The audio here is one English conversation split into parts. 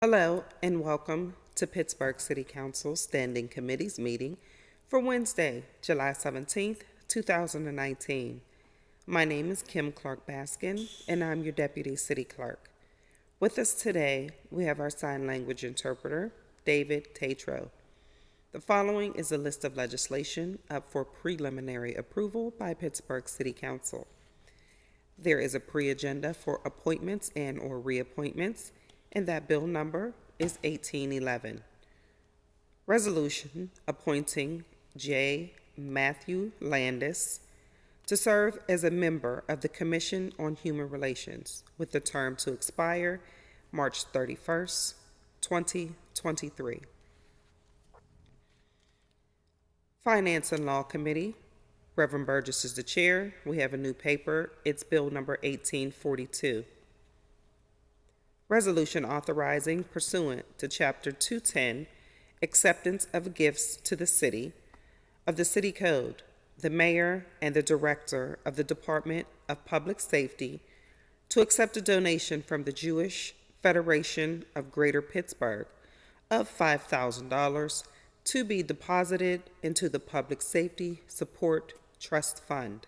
Hello and welcome to Pittsburgh City Council Standing Committees meeting for Wednesday, July 17th, 2019. My name is Kim Clark Baskin and I'm your Deputy City Clerk. With us today, we have our sign language interpreter, David Tatro. The following is a list of legislation up for preliminary approval by Pittsburgh City Council. There is a pre-agenda for appointments and/or reappointments, and that bill number is 1811. Resolution appointing J. Matthew Landis to serve as a member of the Commission on Human Relations with the term to expire March 31st, 2023. Finance and Law Committee, Reverend Burgess is the chair. We have a new paper. It's bill number 1842. Resolution authorizing pursuant to Chapter 210, acceptance of gifts to the city, of the City Code, the mayor and the director of the Department of Public Safety to accept a donation from the Jewish Federation of Greater Pittsburgh of $5,000 to be deposited into the Public Safety Support Trust Fund.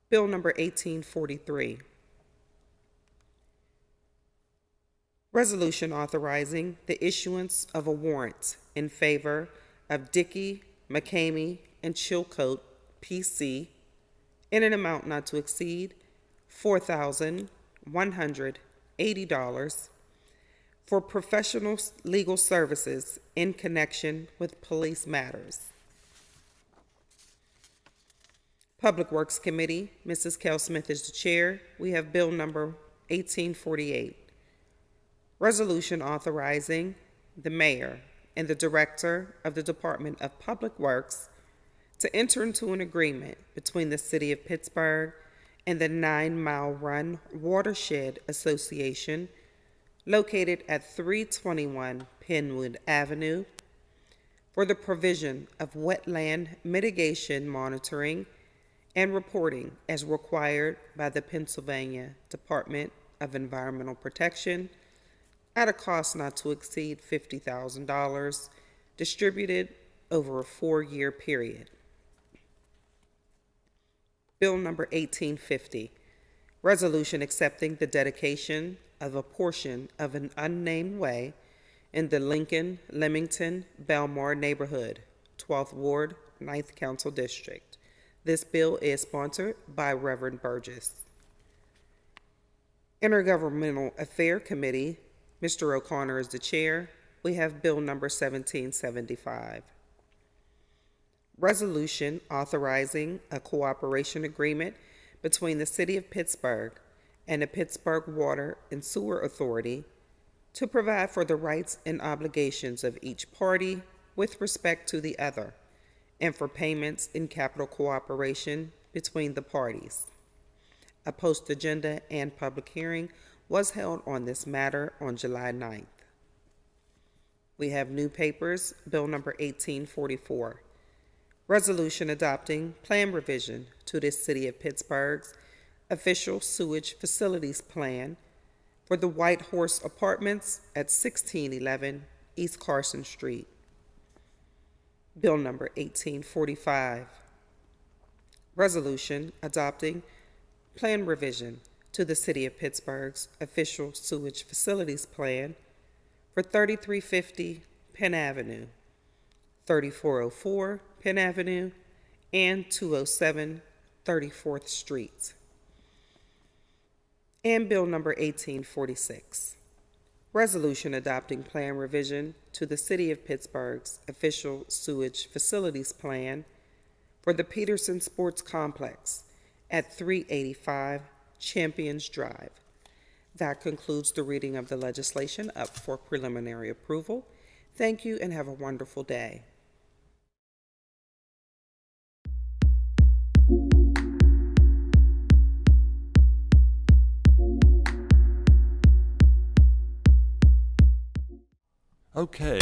Bill number 1843. Resolution authorizing the issuance of a warrant in favor of Dickey, McCamey, and Chilcote, P.C., in an amount not to exceed $4,180 for professional legal services in connection with police matters. Public Works Committee, Mrs. Kel Smith is the chair. We have bill number 1848. Resolution authorizing the mayor and the director of the Department of Public Works to enter into an agreement between the City of Pittsburgh and the 9 Mile Run Watershed Association located at 321 Penwood Avenue for the provision of wetland mitigation monitoring and reporting as required by the Pennsylvania Department of Environmental Protection at a cost not to exceed $50,000, distributed over a 4-year period. Bill number 1850, resolution accepting the dedication of a portion of an unnamed way in the Lincoln, Leamington, Belmar neighborhood, 12th Ward, 9th Council District. This bill is sponsored by Reverend Burgess. Intergovernmental Affairs Committee, Mr. O'Connor is the chair. We have bill number 1775. Resolution authorizing a cooperation agreement between the City of Pittsburgh and the Pittsburgh Water and Sewer Authority to provide for the rights and obligations of each party with respect to the other, and for payments in capital cooperation between the parties. A post-agenda and public hearing was held on this matter on July 9th. We have new papers, bill number 1844. Resolution adopting plan revision to the City of Pittsburgh's official sewage facilities plan for the White Horse Apartments at 1611 East Carson Street. Bill number 1845. Resolution adopting plan revision to the City of Pittsburgh's official sewage facilities plan for 3350 Penn Avenue, 3404 Penn Avenue, and 207 34th Street. And bill number 1846. Resolution adopting plan revision to the City of Pittsburgh's official sewage facilities plan for the Peterson Sports Complex at 385 Champions Drive. That concludes the reading of the legislation up for preliminary approval. Thank you and have a wonderful day. Okay,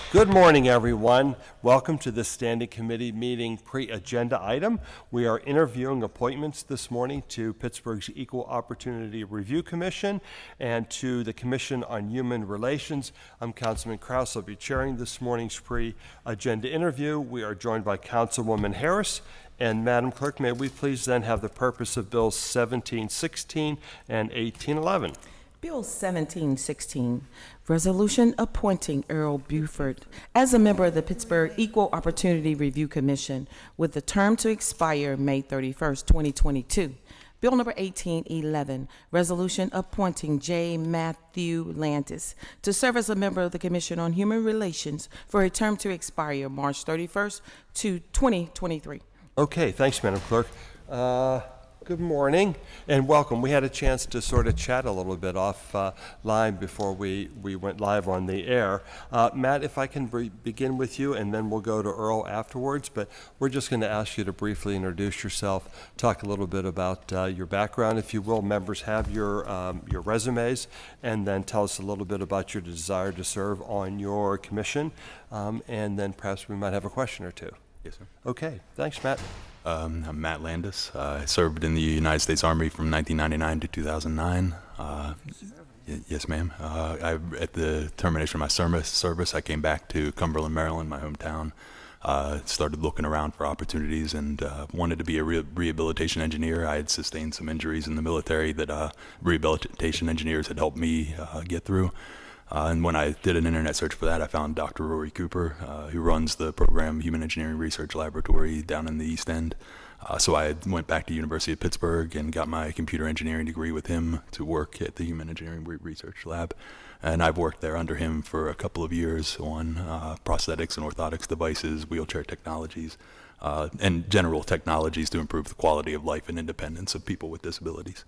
Good morning, everyone. Welcome to this Standing Committee meeting pre-agenda item. We are interviewing appointments this morning to Pittsburgh's Equal Opportunity Review Commission and to the Commission on Human Relations. I'm Councilman Kraus. I'll be chairing this morning's pre-agenda interview. We are joined by Councilwoman Harris. And Madam Clerk, may we please then have the purpose of Bills 1716 and 1811. Bill 1716, resolution appointing Earl Buford as a member of the Pittsburgh Equal Opportunity Review Commission with the term to expire May 31st, 2022. Bill number 1811, resolution appointing J. Matthew Landis to serve as a member of the Commission on Human Relations for a term to expire March 31st to 2023. Okay, thanks, Madam Clerk. Good morning and welcome. We had a chance to sort of chat a little bit offline before we went live on the air. Matt, if I can begin with you, and then we'll go to Earl afterwards, but we're just going to ask you to briefly introduce yourself, talk a little bit about your background, if you will. Members have your resumes, and then tell us a little bit about your desire to serve on your commission, and then perhaps we might have a question or two. Yes, sir. Okay, thanks, Matt. I'm Matt Landis. I served in the United States Army from 1999 to 2009. Yes, ma'am. At the termination of my service, I came back to Cumberland, Maryland, my hometown. Started looking around for opportunities and wanted to be a rehabilitation engineer. I had sustained some injuries in the military that rehabilitation engineers had helped me get through. And when I did an internet search for that, I found Dr. Rory Cooper, who runs the program Human Engineering Research Laboratory down in the East End. So I went back to University of Pittsburgh and got my computer engineering degree with him to work at the Human Engineering Research Lab. And I've worked there under him for a couple of years on prosthetics and orthotics devices, wheelchair technologies, and general technologies to improve the quality of life and independence of people with disabilities.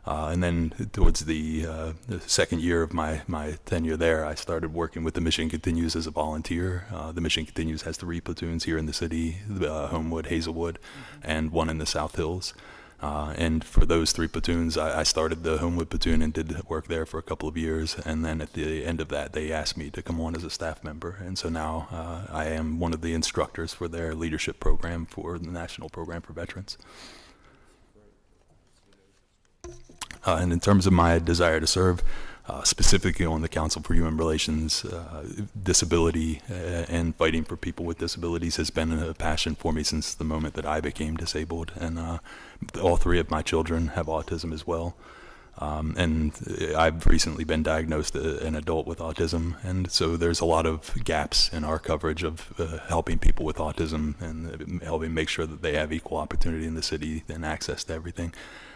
And then towards the second year of my tenure there, I started working with the Mission Continues as a volunteer. The Mission Continues has 3 platoons here in the city, Homewood, Hazelwood, and 1 in the South Hills. And for those 3 platoons, I started the Homewood platoon and did work there for a couple of years. And then at the end of that, they asked me to come on as a staff member. And so now I am one of the instructors for their leadership program for the National Program for Veterans. And in terms of my desire to serve, specifically on the Council for Human Relations, disability and fighting for people with disabilities has been a passion for me since the moment that I became disabled. And all 3 of my children have autism as well. And I've recently been diagnosed an adult with autism, and so there's a lot of gaps in our coverage of helping people with autism and helping make sure that they have equal opportunity in the city and access to everything.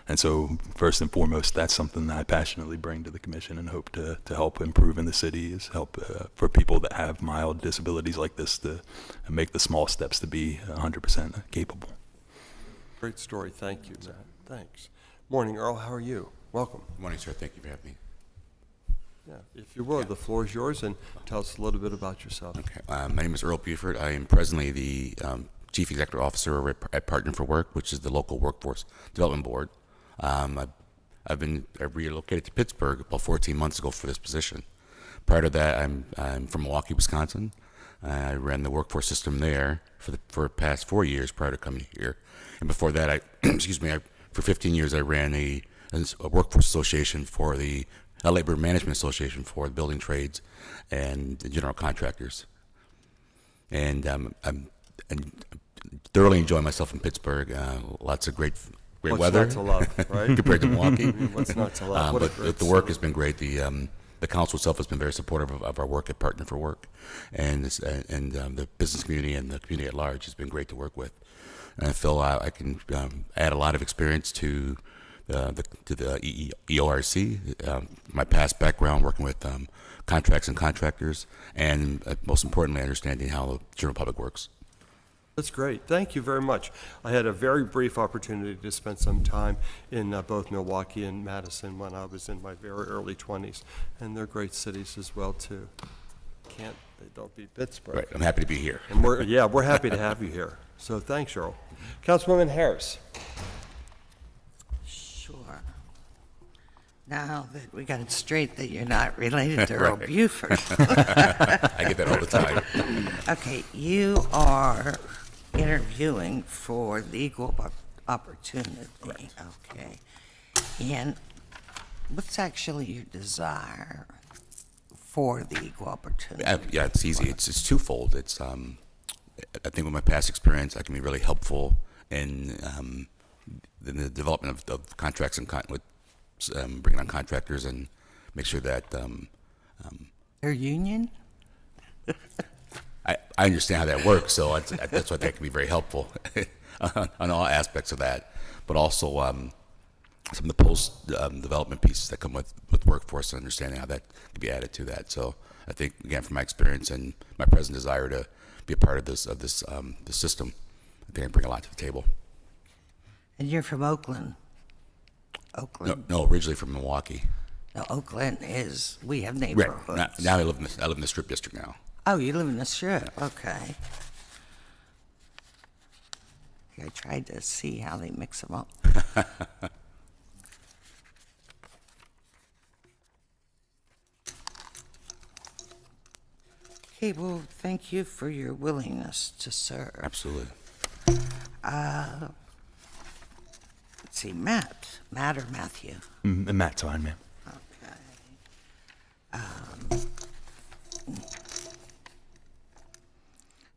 And so first and foremost, that's something that I passionately bring to the commission and hope to help improve in the city, is help for people that have mild disabilities like this to make the small steps to be 100% capable. Great story. Thank you, Matt. Thanks. Morning, Earl. How are you? Welcome. Good morning, sir. Thank you for having me. Yeah, if you will, the floor is yours, and tell us a little bit about yourself. Okay. My name is Earl Buford. I am presently the Chief Executive Officer at Partner for Work, which is the local workforce development board. I've been relocated to Pittsburgh about 14 months ago for this position. Prior to that, I'm from Milwaukee, Wisconsin. I ran the workforce system there for the past 4 years prior to coming here. And before that, for 15 years, I ran a workforce association for the Labor Management Association for the building trades and the general contractors. And I'm thoroughly enjoying myself in Pittsburgh. Lots of great What's weather. What's not to love, right? Compared to Milwaukee. What's not to love? But the work has been great. The council itself has been very supportive of our work at Partner for Work, and the business community and the community at large has been great to work with. And I feel I can add a lot of experience to the EORC, my past background working with contracts and contractors, and most importantly, understanding how the general public works. That's great. Thank you very much. I had a very brief opportunity to spend some time in both Milwaukee and Madison when I was in my very early 20s, and they're great cities as well too. They don't beat Pittsburgh. Right. I'm happy to be here. And we're happy to have you here. So thanks, Earl. Councilwoman Harris. Sure. Now that we got it straight that you're not related to Earl Buford. I get that all the time. Okay, you are interviewing for the equal opportunity. Okay. And what's actually your desire for the equal opportunity? Yeah, it's easy. It's twofold. I think with my past experience, I can be really helpful in the development of contracts and with bringing on contractors and make sure that Their union? I understand how that works. So that's why that can be very helpful on all aspects of that. But also some of the post development pieces that come with workforce and understanding how that can be added to that. So I think again, from my experience and my present desire to be a part of this system, I think I bring a lot to the table. And you're from Oakland. Oakland. No, originally from Milwaukee. No, Oakland we have Right. neighborhoods. Now I live in the Strip District now. Oh, you live in the Strip. Okay. I tried to see how they mix them up. Okay, well, thank you for your willingness to serve. Absolutely. Let's see, Matt or Matthew? And Matt's fine, ma'am. Okay.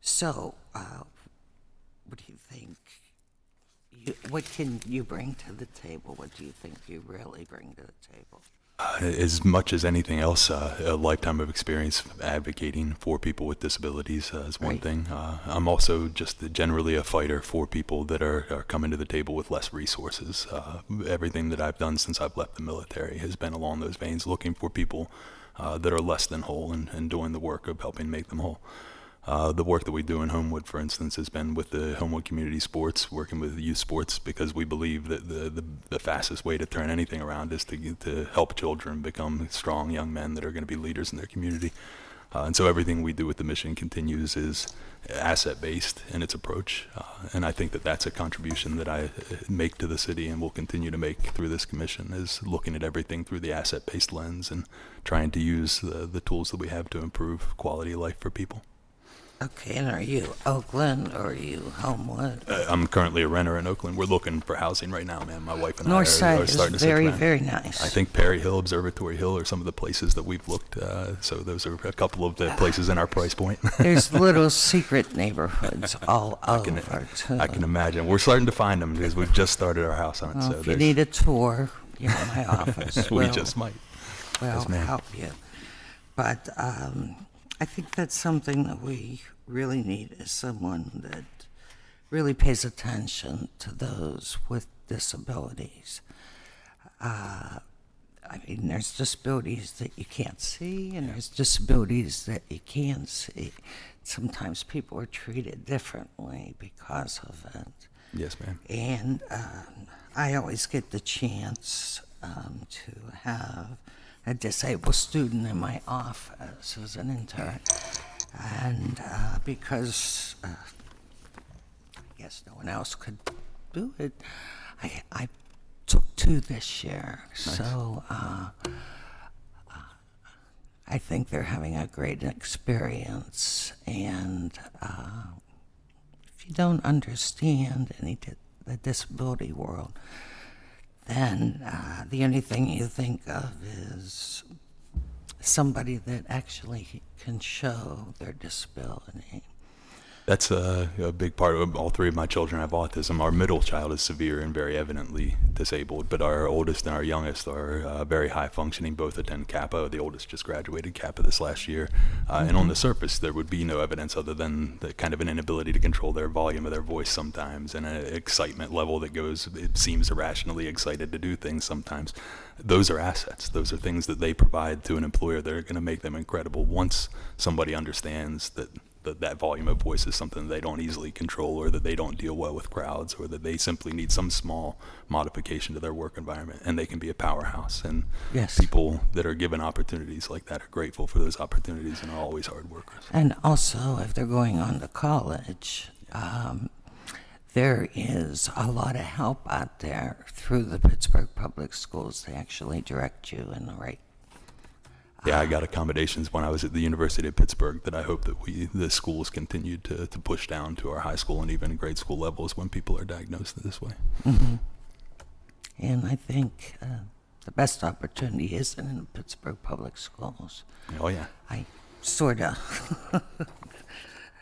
So, what do you think? What can you bring to the table? What do you think you really bring to the table? As much as anything else, a lifetime of experience advocating for people with disabilities is one Right. thing. I'm also just generally a fighter for people that are coming to the table with less resources. Everything that I've done since I've left the military has been along those veins, looking for people that are less than whole and doing the work of helping make them whole. The work that we do in Homewood, for instance, has been with the Homewood Community Sports, working with youth sports, because we believe that the fastest way to turn anything around is to help children become strong young men that are going to be leaders in their community. And so everything we do with the mission continues is asset-based in its approach. And I think that that's a contribution that I make to the city and will continue to make through this commission, is looking at everything through the asset-based lens and trying to use the tools that we have to improve quality of life for people. Okay, and are you Oakland or are you Homewood? I'm currently a renter in Oakland. We're looking for housing right now, man. My wife and North I Side are is starting to sit very, around. very nice. I think Perry Hill, Observatory Hill are some of the places that we've looked. So those are a couple of the places in our price point. There's little secret neighborhoods all over, too. I can imagine. We're starting to find them because we've just started our house hunt. Well, So if you need a tour, you're in my office. we We'll- just might. We'll Yes, ma'am. help you. But I think that's something that we really need, is someone that really pays attention to those with disabilities. I mean, there's disabilities that you can't see, and there's disabilities that you can see. Sometimes people are treated differently because of it. Yes, ma'am. And I always get the chance to have a disabled student in my office as an intern. And because I guess no one else could do it, I took two this year. Nice. So I think they're having a great experience. And if you don't understand the disability world, then the only thing you think of is somebody that actually can show their disability. That's a big part of all three of my children have autism. Our middle child is severe and very evidently disabled, but our oldest and our youngest are very high functioning. Both attend Kappa. The oldest just graduated Kappa this last year. And on the surface, there would be no evidence other than the kind of an inability to control their volume of their voice sometimes, and an excitement level that goes, it seems irrationally excited to do things sometimes. Those are assets. Those are things that they provide to an employer that are going to make them incredible once somebody understands that that volume of voice is something they don't easily control, or that they don't deal well with crowds, or that they simply need some small modification to their work environment, and they can be a powerhouse. And Yes. people that are given opportunities like that are grateful for those opportunities and are always hard workers. And also, if they're going on to college, there is a lot of help out there through the Pittsburgh Public Schools. They actually direct you in the right Yeah, I got accommodations when I was at the University of Pittsburgh that I hope that the schools continue to push down to our high school and even grade school levels when people are diagnosed this way. Mm-hmm. And I think the best opportunity isn't in the Pittsburgh public schools. Oh, yeah. I sort of,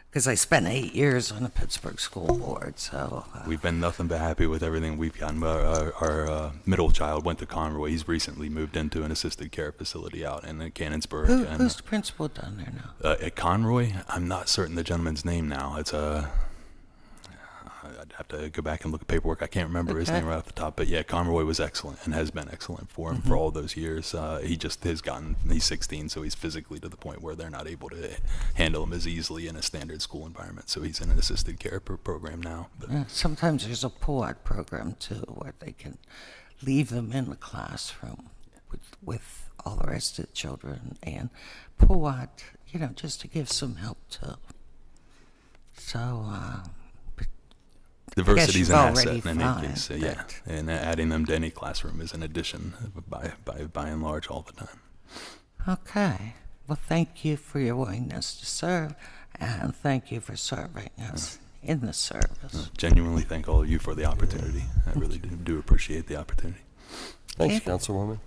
because I spent 8 years on the Pittsburgh school board, so. We've been nothing but happy with everything we've gotten. Our middle child went to Conroy. He's recently moved into an assisted care facility out in Canonsburg. Who's the principal down there now? At Conroy, I'm not certain the gentleman's name now. It's I'd have to go back and look at paperwork. I can't remember his name right off the top. But yeah, Conroy was excellent and has been excellent for him for all those years. He just has he's 16, so he's physically to the point where they're not able to handle him as easily in a standard school environment. So he's in an assisted care program now. But Sometimes there's a pull-out program, too, where they can leave them in the classroom with all the rest of the children and pull out, just to give some help, too. So, diversity is an asset already in any fine, case, yeah. And adding them to any classroom is an addition by and large all the time. Okay. Well, thank you for your willingness to serve, and thank you for serving us in the service. Genuinely thank all of you for the opportunity. I really do appreciate the opportunity. Thanks, Okay. Councilwoman.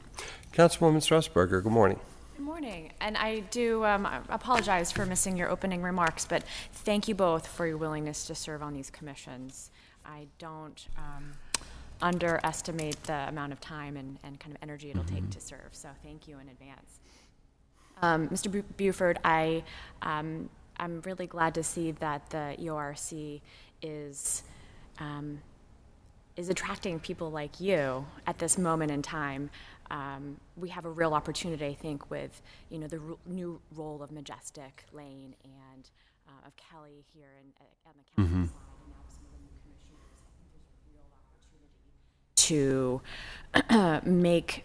Councilwoman Strasburger, good morning. Good morning, and I do apologize for missing your opening remarks, but thank you both for your willingness to serve on these commissions. I don't underestimate the amount of time and kind of energy it'll take to serve, so thank you in advance. Mr. Buford, I'm really glad to see that the EORC is attracting people like you at this moment in time. We have a real opportunity, I think, with the new role of Majestic, Lane, and of Kelly here on the council side, and now some of the new commissioners. I think there's a real opportunity to make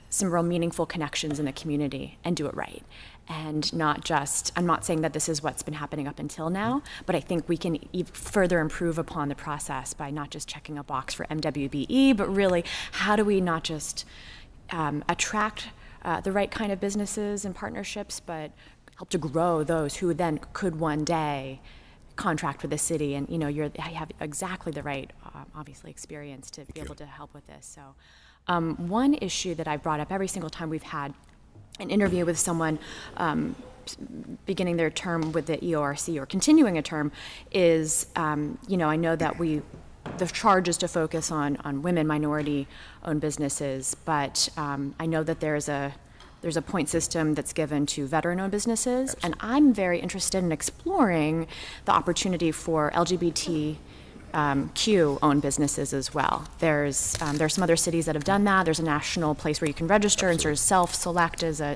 some real meaningful connections in the community and do it right. And not just, I'm not saying that this is what's been happening up until now, but I think we can further improve upon the process by not just checking a box for MWBE, but really, how do we not just attract the right kind of businesses and partnerships, but help to grow those who then could one day contract with the city, and you have exactly the right, obviously, experience to be able to help with this. So one issue that I brought up every single time we've had an interview with someone beginning their term with the EORC or continuing a term is, I know that the charge is to focus on women, minority-owned businesses, but I know that there's a point system that's given to veteran-owned businesses, and I'm very interested in exploring the opportunity for LGBTQ-owned businesses as well. There's some other cities that have done that. There's a national place where you can register and sort of self-select as a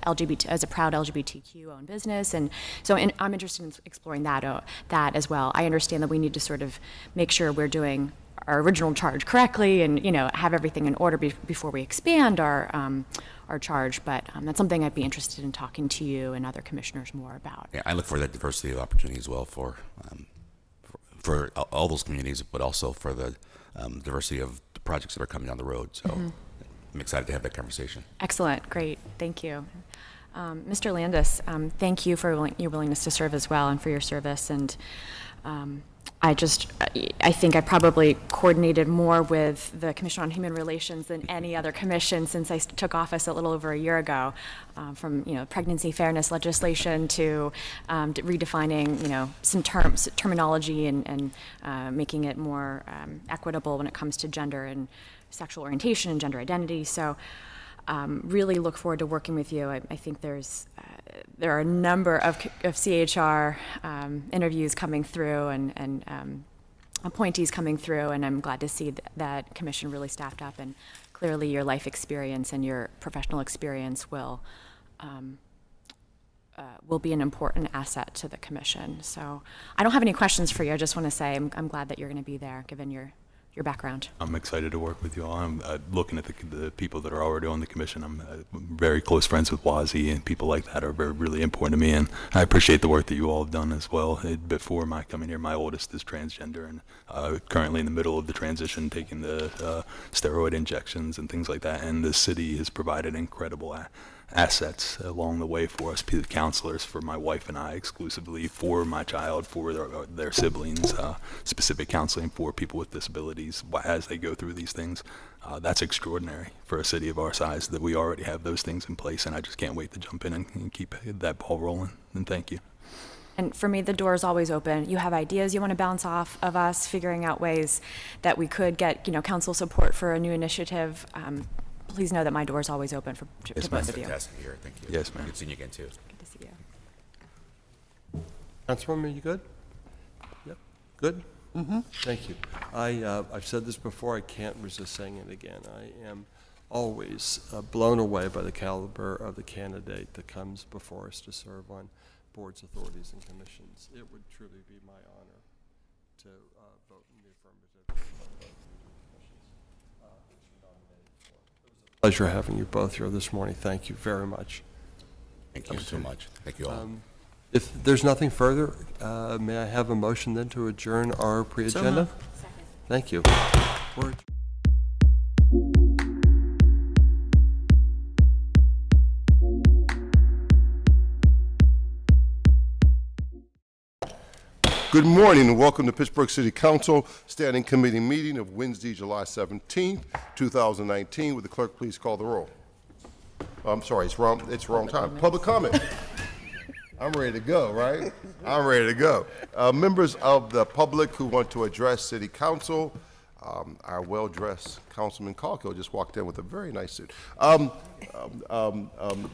proud LGBTQ-owned business, and so I'm interested in exploring that as well. I understand that we need to sort of make sure we're doing our original charge correctly, and have everything in order before we expand our charge. But that's something I'd be interested in talking to you and other commissioners more about. Yeah, I look for that diversity of opportunity as well for all those communities, but also for the diversity of the projects that are coming down the road. So I'm excited to have that conversation. Excellent, great, thank you. Mr. Landis, thank you for your willingness to serve as well, and for your service. And I think I probably coordinated more with the Commission on Human Relations than any other commission since I took office a little over a year ago, from pregnancy fairness legislation to redefining some terminology and making it more equitable when it comes to gender and sexual orientation and gender identity. So really look forward to working with you. I think there are a number of CHR interviews coming through and appointees coming through, and I'm glad to see that commission really staffed up, and clearly your life experience and your professional experience will be an important asset to the commission. So I don't have any questions for you. I just want to say I'm glad that you're going to be there, given your background. I'm excited to work with you all. I'm looking at the people that are already on the commission. I'm very close friends with Wazzy, and people like that are really important to me, and I appreciate the work that you all have done as well. Before my coming here, my oldest is transgender and currently in the middle of the transition, taking the steroid injections and things like that, and the city has provided incredible assets along the way for us, counselors, for my wife and I exclusively, for my child, for their siblings, specific counseling for people with disabilities as they go through these things. That's extraordinary for a city of our size that we already have those things in place, and I just can't wait to jump in and keep that ball rolling. And thank you. And for me, the door is always open. You have ideas you want to bounce off of us, figuring out ways that we could get, council support for a new initiative. Please know that my door is always open to both of you. Fantastic to hear. Thank you. Yes, ma'am. Good seeing you again, too. Good to see you. Councilwoman, you good? Yep. Good? Mm-hmm. Thank you. I've said this before, I can't resist saying it again. I am always blown away by the caliber of the candidate that comes before us to serve on boards, authorities, and commissions. It would truly be my honor to vote in the affirmative. Pleasure having you both here this morning. Thank you very much. Thank you so much. Thank you all. If there's nothing further, may I have a motion then to adjourn our pre-agenda? Thank you. We're Good morning and welcome to Pittsburgh City Council Standing Committee meeting of Wednesday, July 17th, 2019. Would the clerk please call the roll? I'm sorry, it's wrong time. Public comment. I'm ready to go, right? I'm ready to go. Members of the public who want to address City Council, our well-dressed Councilman Calkill just walked in with a very nice suit.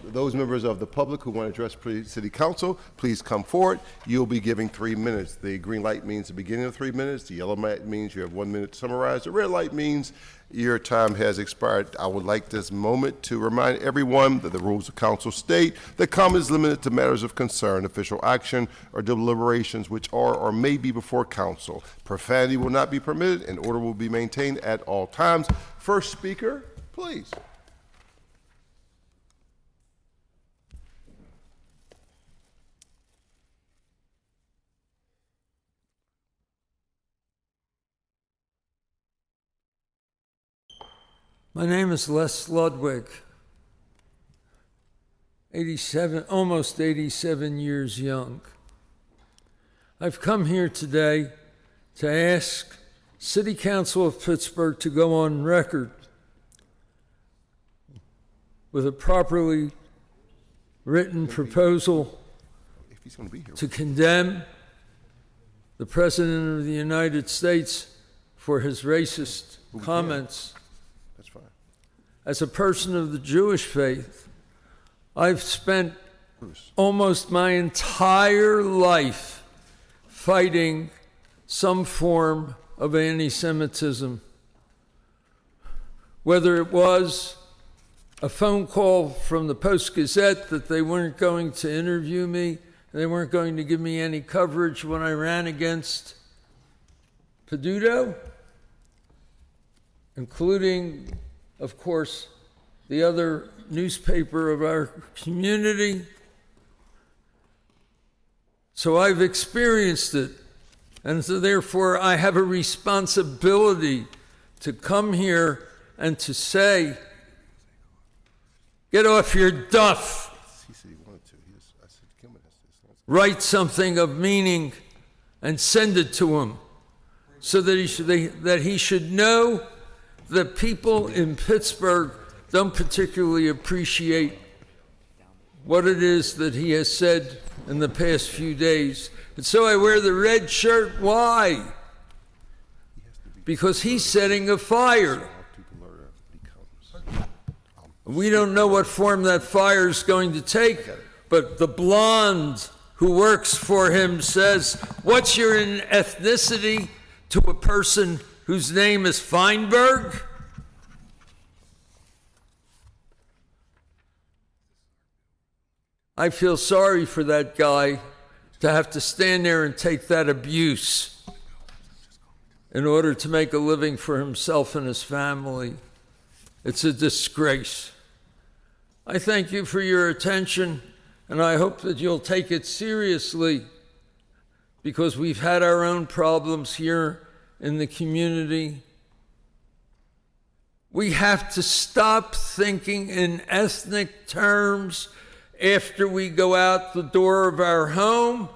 Those members of the public who want to address City Council, please come forward. You'll be giving 3 minutes. The green light means the beginning of 3 minutes. The yellow light means you have 1 minute to summarize. The red light means your time has expired. I would like this moment to remind everyone that the rules of council state that comment is limited to matters of concern, official action, or deliberations which are or may be before council. Profanity will not be permitted and order will be maintained at all times. First speaker, please. My name is Les Ludwig, 87, almost 87 years young. I've come here today to ask City Council of Pittsburgh to go on record with a properly written proposal to condemn the President of the United States for his racist comments. As a person of the Jewish faith, I've spent almost my entire life fighting some form of anti-Semitism. Whether it was a phone call from the Post-Gazette that they weren't going to interview me, they weren't going to give me any coverage when I ran against Peduto, including, of course, the other newspaper of our community. So I've experienced it, and so therefore I have a responsibility to come here and to say, get off your duff. Write something of meaning and send it to him so that he should know that people in Pittsburgh don't particularly appreciate what it is that he has said in the past few days. And so I wear the red shirt. Why? Because he's setting a fire. We don't know what form that fire is going to take, but the blonde who works for him says, what's your ethnicity to a person whose name is Feinberg? I feel sorry for that guy to have to stand there and take that abuse in order to make a living for himself and his family. It's a disgrace. I thank you for your attention, and I hope that you'll take it seriously, because we've had our own problems here in the community. We have to stop thinking in ethnic terms after we go out the door of our home,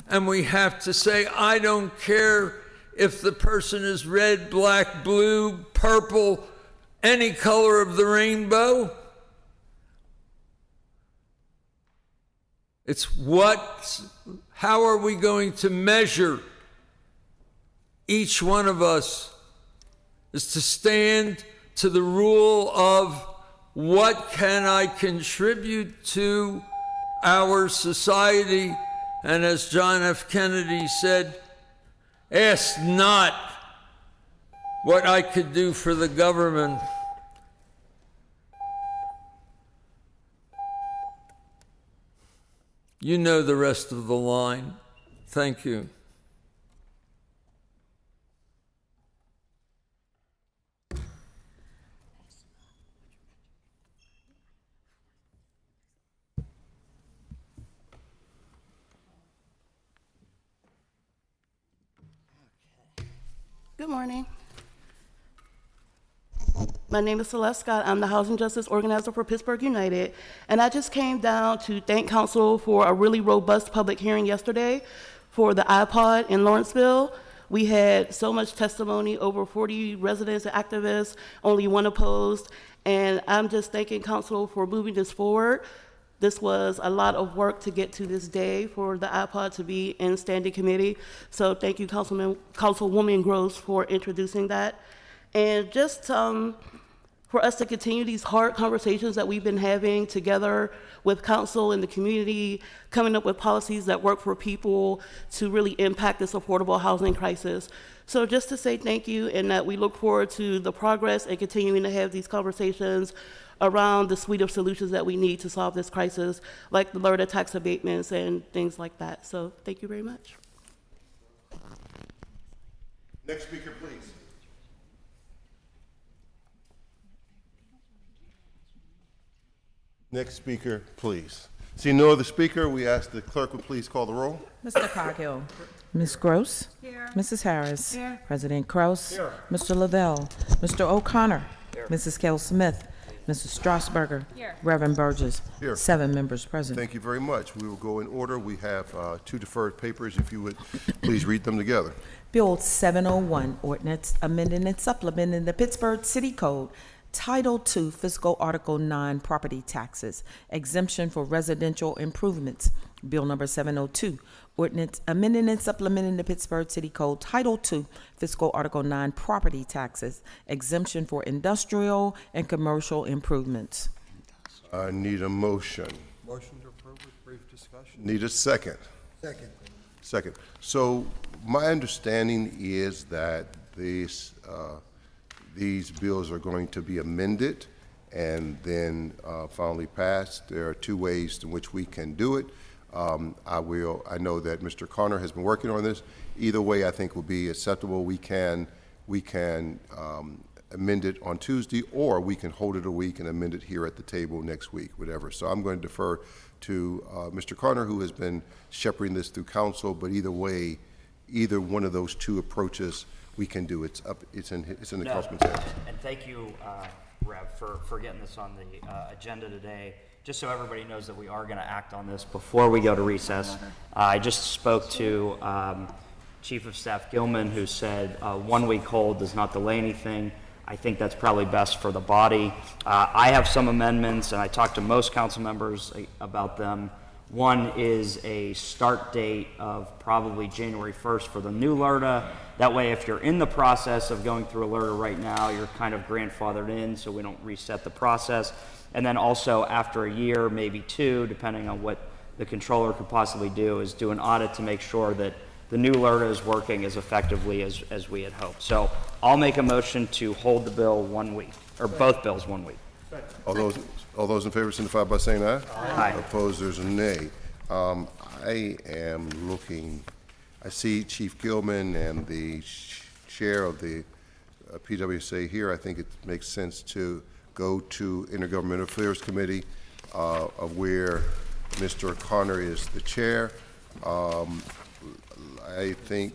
and we have to say, I don't care if the person is red, black, blue, purple, any color of the rainbow. It's how are we going to measure each one of us is to stand to the rule of what can I contribute to our society. And as John F. Kennedy said, ask not what I could do for the government. You know the rest of the line. Thank you. Good morning. My name is Celeste Scott. I'm the Housing Justice Organizer for Pittsburgh United, and I just came down to thank Council for a really robust public hearing yesterday for the iPod in Lawrenceville. We had so much testimony, over 40 residents and activists, only one opposed, and I'm just thanking Council for moving this forward. This was a lot of work to get to this day for the iPod to be in standing committee. So thank you, Councilwoman Gross, for introducing that. And just for us to continue these hard conversations that we've been having together with council and the community, coming up with policies that work for people to really impact this affordable housing crisis. So just to say thank you, and that we look forward to the progress and continuing to have these conversations around the suite of solutions that we need to solve this crisis, like the LRTA tax abatements and things like that. So thank you very much. Next speaker, please. Next speaker, please. See no other speaker, we ask the clerk would please call the roll. Mr. Coghill. Ms. Gross. Here. Mrs. Harris. Here. President Kraus. Here. Mr. Lavelle. Mr. O'Connor. Here. Mrs. Kell Smith. Mrs. Strasburger. Here. Reverend Burgess. Here. 7 members present. Thank you very much. We will go in order. We have 2 deferred papers. If you would please read them together. Bill 701, ordinance amending and supplementing the Pittsburgh City Code, Title II, Fiscal Article 9, Property Taxes, Exemption for Residential Improvements. Bill number 702, ordinance amending and supplementing the Pittsburgh City Code, Title II, Fiscal Article 9, Property Taxes, Exemption for Industrial and Commercial Improvements. I need a motion. Motion to approve with brief discussion. Need a second. Second. Second. So my understanding is that these bills are going to be amended and then finally passed. There are 2 ways in which we can do it. I know that Mr. Connor has been working on this. Either way, I think will be acceptable. We can amend it on Tuesday, or we can hold it a week and amend it here at the table next week, whatever. So I'm going to defer to Mr. Connor, who has been shepherding this through council, but either way, either one of those 2 approaches we can do. It's in the councilman's hands. And thank you, Rev, for getting this on the agenda today. Just so everybody knows that we are going to act on this before we go to recess. I just spoke to Chief of Staff Gilman, who said 1 week hold does not delay anything. I think that's probably best for the body. I have some amendments, and I talked to most council members about them. One is a start date of probably January 1st for the new LRTA. That way, if you're in the process of going through a LRTA right now, you're kind of grandfathered in, so we don't reset the process. And then also after a year, maybe 2, depending on what the controller could possibly do, is do an audit to make sure that the new LRTA is working as effectively as we had hoped. So I'll make a motion to hold the bill 1 week, or both bills 1 week. All those in favor signify by saying aye. Aye. Opposed, there's a nay. I am looking, I see Chief Gilman and the chair of the PWSA here. I think it makes sense to go to Intergovernmental Affairs Committee, of where Mr. Connor is the chair. I think,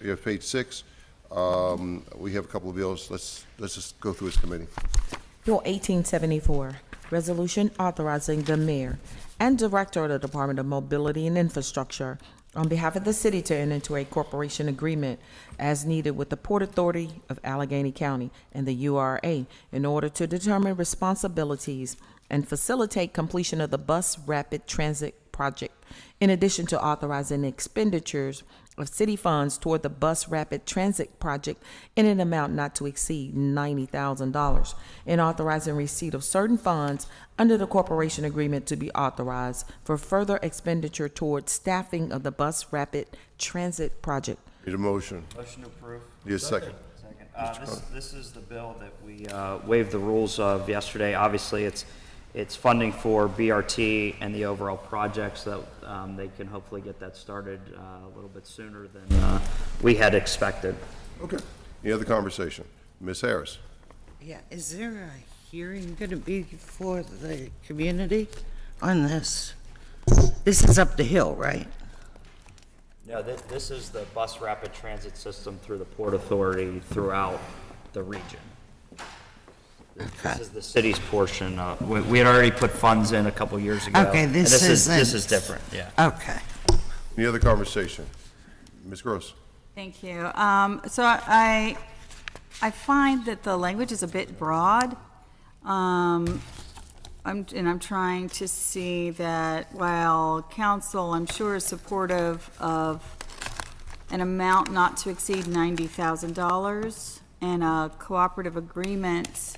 you have page 6, We have a couple of bills. Let's just go through this committee. Bill 1874, resolution authorizing the mayor and director of the Department of Mobility and Infrastructure on behalf of the city to enter into a corporation agreement as needed with the Port Authority of Allegheny County and the URA in order to determine responsibilities and facilitate completion of the Bus Rapid Transit project, in addition to authorizing expenditures of city funds toward the Bus Rapid Transit project in an amount not to exceed $90,000, and authorizing receipt of certain funds under the corporation agreement to be authorized for further expenditure toward staffing of the Bus Rapid Transit project. Need a motion? Motion to approve. Need a second? Second. This is the bill that we waived the rules of yesterday. Obviously, it's funding for BRT and the overall project, so that they can hopefully get that started a little bit sooner than we had expected. Okay. Any other conversation? Ms. Harris? Yeah, is there a hearing going to be for the community on this? This is up the hill, right? No, this is the Bus Rapid Transit system through the Port Authority throughout the region. This is the city's portion. We had already put funds in a couple years ago. Okay, and this is different, yeah. Okay. Any other conversation? Ms. Gross? Thank you. So I find that the language is a bit broad. I'm trying to see that while council, I'm sure, is supportive of an amount not to exceed $90,000 and a cooperative agreement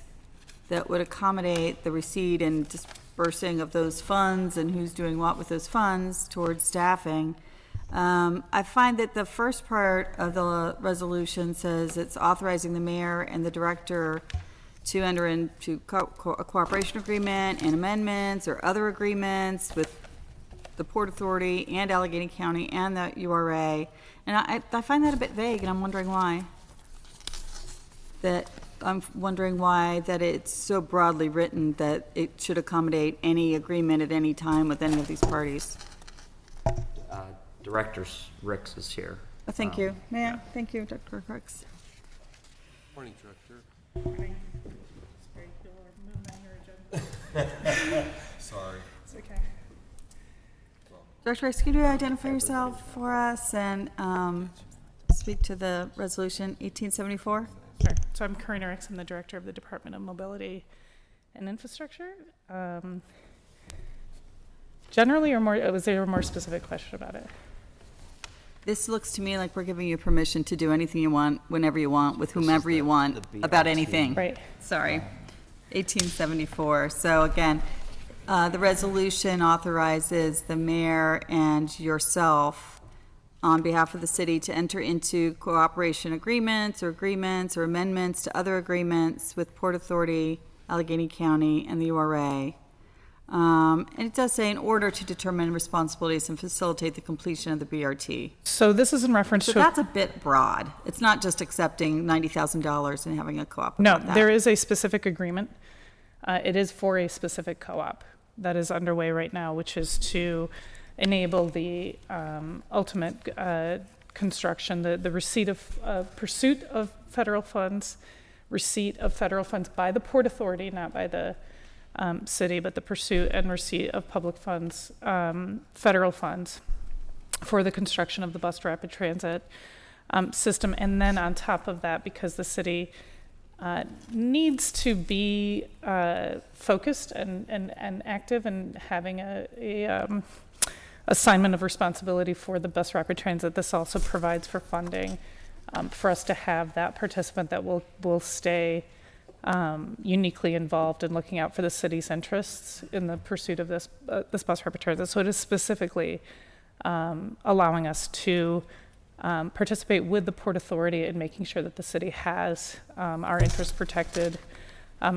that would accommodate the receipt and dispersing of those funds and who's doing what with those funds towards staffing. I find that the first part of the resolution says it's authorizing the mayor and the director to enter into a cooperation agreement and amendments or other agreements with the Port Authority and Allegheny County and the URA. And I find that a bit vague, and I'm wondering why. I'm wondering why that it's so broadly written that it should accommodate any agreement at any time with any of these parties. Director Ricks is here. Thank you. Ma'am, thank you, Dr. Ricks. Morning, Director. Sorry. It's okay. Dr. Ricks, could you identify yourself for us and speak to the resolution 1874? Sure. So I'm Karina Ricks. I'm the director of the Department of Mobility and Infrastructure. Generally, or more, was there a more specific question about it? This looks to me like we're giving you permission to do anything you want, whenever you want, with whomever you want, about anything. Right. Sorry. 1874. So again, the resolution authorizes the mayor and yourself on behalf of the city to enter into cooperation agreements or amendments to other agreements with Port Authority, Allegheny County, and the URA. And it does say in order to determine responsibilities and facilitate the completion of the BRT. So this is in reference So to... that's a bit broad. It's not just accepting $90,000 and having a co-op. No, about that. there is a specific agreement. It is for a specific co-op that is underway right now, which is to enable the ultimate construction, the receipt of pursuit of federal funds, receipt of federal funds by the Port Authority, not by the city, but the pursuit and receipt of public funds, federal funds, for the construction of the Bus Rapid Transit system. And then on top of that, because the city needs to be focused and active and having a assignment of responsibility for the Bus Rapid Transit, this also provides for funding for us to have that participant that will stay uniquely involved in looking out for the city's interests in the pursuit of this Bus Rapid Transit. So it is specifically allowing us to participate with the Port Authority in making sure that the city has our interests protected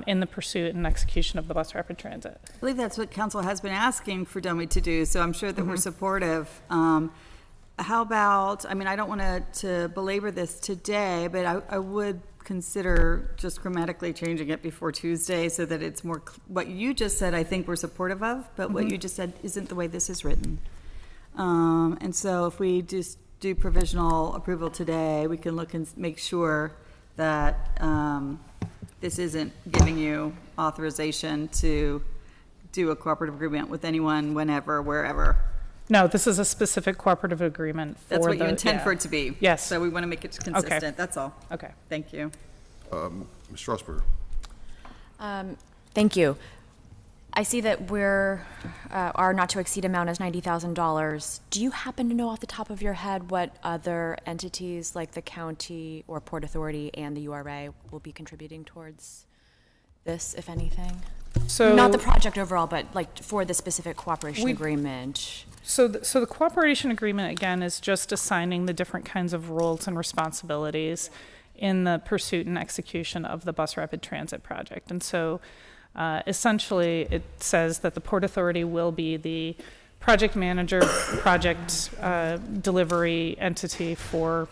in the pursuit and execution of the Bus Rapid Transit. I believe that's what council has been asking for DOMI to do, so I'm sure that we're supportive. How about, I mean, I don't want to belabor this today, but I would consider just grammatically changing it before Tuesday so that it's more, what you just said I think we're supportive of, but what you just said isn't the way this is written. And so if we just do provisional approval today, we can look and make sure that this isn't giving you authorization to do a cooperative agreement with anyone, whenever, wherever. No, this is a specific cooperative agreement for That's what you the- intend yeah. for it to be. Yes. So we want to make it consistent, that's all. Okay. Thank you. Ms. Strasburg. Thank you. I see that our not to exceed amount is $90,000. Do you happen to know off the top of your head what other entities like the county or Port Authority and the URA will be contributing towards this, if anything? So Not the project overall, but like for the specific cooperation agreement. So the cooperation agreement, again, is just assigning the different kinds of roles and responsibilities in the pursuit and execution of the bus rapid transit project. And so essentially, it says that the Port Authority will be the project manager, project delivery entity for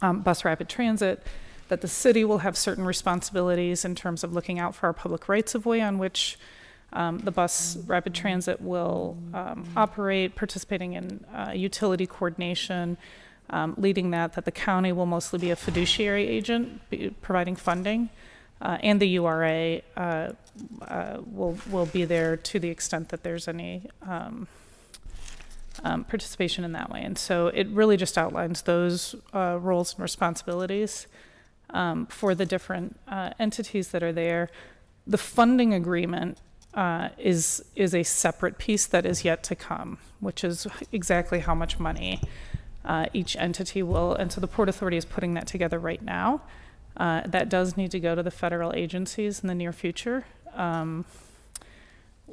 bus rapid transit, that the city will have certain responsibilities in terms of looking out for our public rights of way on which the bus rapid transit will operate, participating in utility coordination, leading that the county will mostly be a fiduciary agent, providing funding, and the URA will be there to the extent that there's any participation in that way. And so it really just outlines those roles and responsibilities for the different entities that are there. The funding agreement is a separate piece that is yet to come, which is exactly how much money each entity will, and so the Port Authority is putting that together right now. That does need to go to the federal agencies in the near future.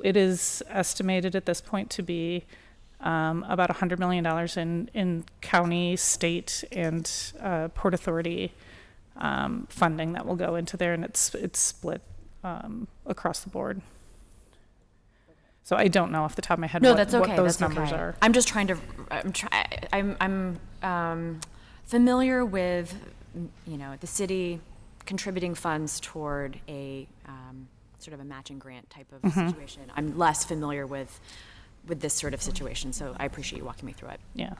It is estimated at this point to be about $100 million in county, state, and Port Authority funding that will go into there, and it's split across the board. So I don't know off the top of my head what those numbers are. I'm just trying to. I'm familiar with, the city contributing funds toward a sort of a matching grant type of situation. I'm less familiar with this sort of situation, so I appreciate you walking me through it. Yeah.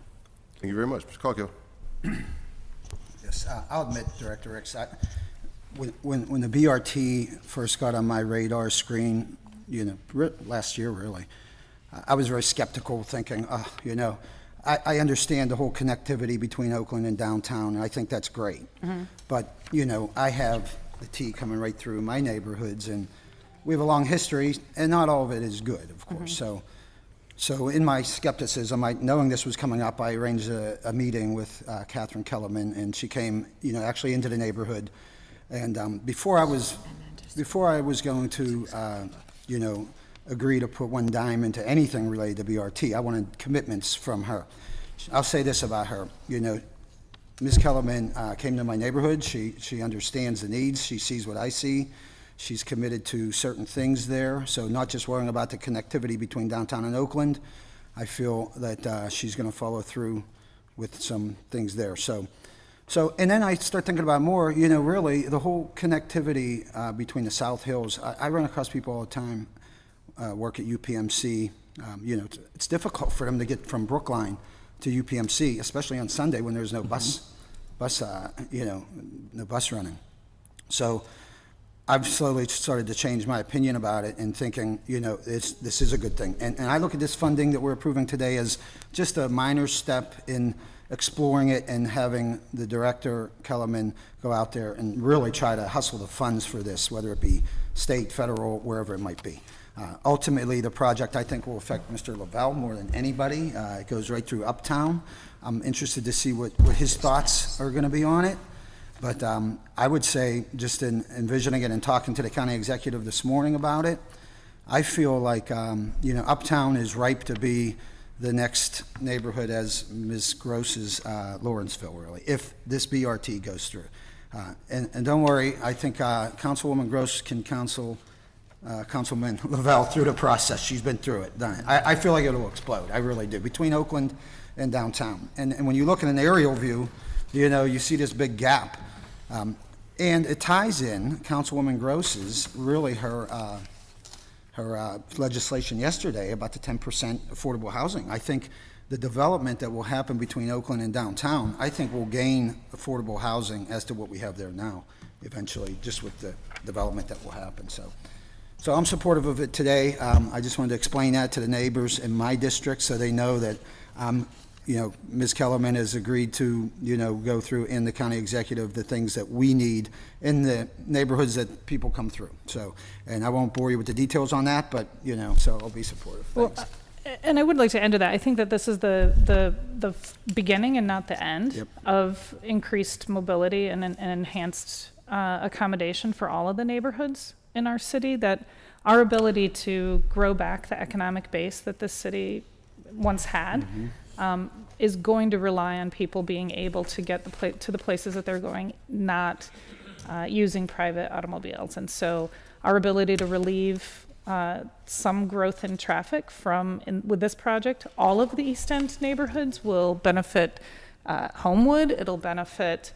Thank you very much. Mr. Coghill. Yes, I'll admit, Director Ricks, when the BRT first got on my radar screen, last year really, I was very skeptical, thinking, I understand the whole connectivity between Oakland and downtown, and I think that's great. But, I have the T coming right through my neighborhoods, and we have a long history, and not all of it is good, of course. So in my skepticism, knowing this was coming up, I arranged a meeting with Catherine Kellerman, and she came, actually into the neighborhood. And before I was going to, agree to put one dime into anything related to BRT, I wanted commitments from her. I'll say this about her, Ms. Kellerman came to my neighborhood. She understands the needs. She sees what I see. She's committed to certain things there. So not just worrying about the connectivity between downtown and Oakland, I feel that she's going to follow through with some things there. So, and then I start thinking about more, really the whole connectivity between the South Hills. I run across people all the time, work at UPMC. It's difficult for them to get from Brookline to UPMC, especially on Sunday when there's no no bus running. So I've slowly started to change my opinion about it and thinking, this is a good thing. And I look at this funding that we're approving today as just a minor step in exploring it and having the director, Kellerman, go out there and really try to hustle the funds for this, whether it be state, federal, wherever it might be. Ultimately, the project, I think, will affect Mr. Lavelle more than anybody. It goes right through Uptown. I'm interested to see what his thoughts are going to be on it. But I would say, just in envisioning it and talking to the county executive this morning about it, I feel like, Uptown is ripe to be the next neighborhood as Ms. Gross's Lawrenceville, really, if this BRT goes through. And don't worry, I think Councilwoman Gross can counsel Councilman Lavelle through the process. She's been through it, done it. I feel like it will explode. I really do, between Oakland and downtown. And when you look at an aerial view, you see this big gap. And it ties in Councilwoman Gross's, really her legislation yesterday about the 10% affordable housing. I think the development that will happen between Oakland and downtown, I think will gain affordable housing as to what we have there now, eventually, just with the development that will happen. So I'm supportive of it today. I just wanted to explain that to the neighbors in my district so they know that, Ms. Kellerman has agreed to, go through in the county executive the things that we need in the neighborhoods that people come through. So, and I won't bore you with the details on that, but, so I'll be supportive. Thanks. And I would like to end to that. I think that this is the beginning and not the end of increased mobility and enhanced accommodation for all of the neighborhoods in our city, that our ability to grow back the economic base that this city once had is going to rely on people being able to get to the places that they're going, not using private automobiles. And so our ability to relieve some growth in traffic with this project, all of the East End neighborhoods will benefit Homewood, it'll benefit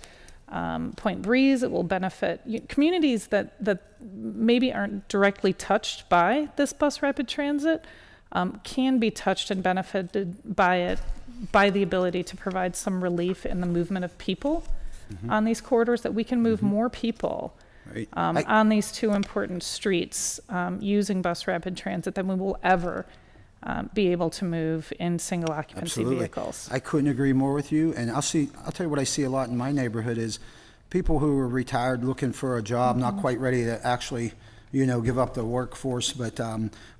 Point Breeze, it will benefit communities that maybe aren't directly touched by this bus rapid transit, can be touched and benefited by it, by the ability to provide some relief in the movement of people on these corridors, that we can move more people Right. on these two important streets using bus rapid transit than we will ever be able to move in single occupancy vehicles. I couldn't agree more with you. And I'll tell you what I see a lot in my neighborhood is people who are retired looking for a job, not quite ready to actually, give up the workforce, but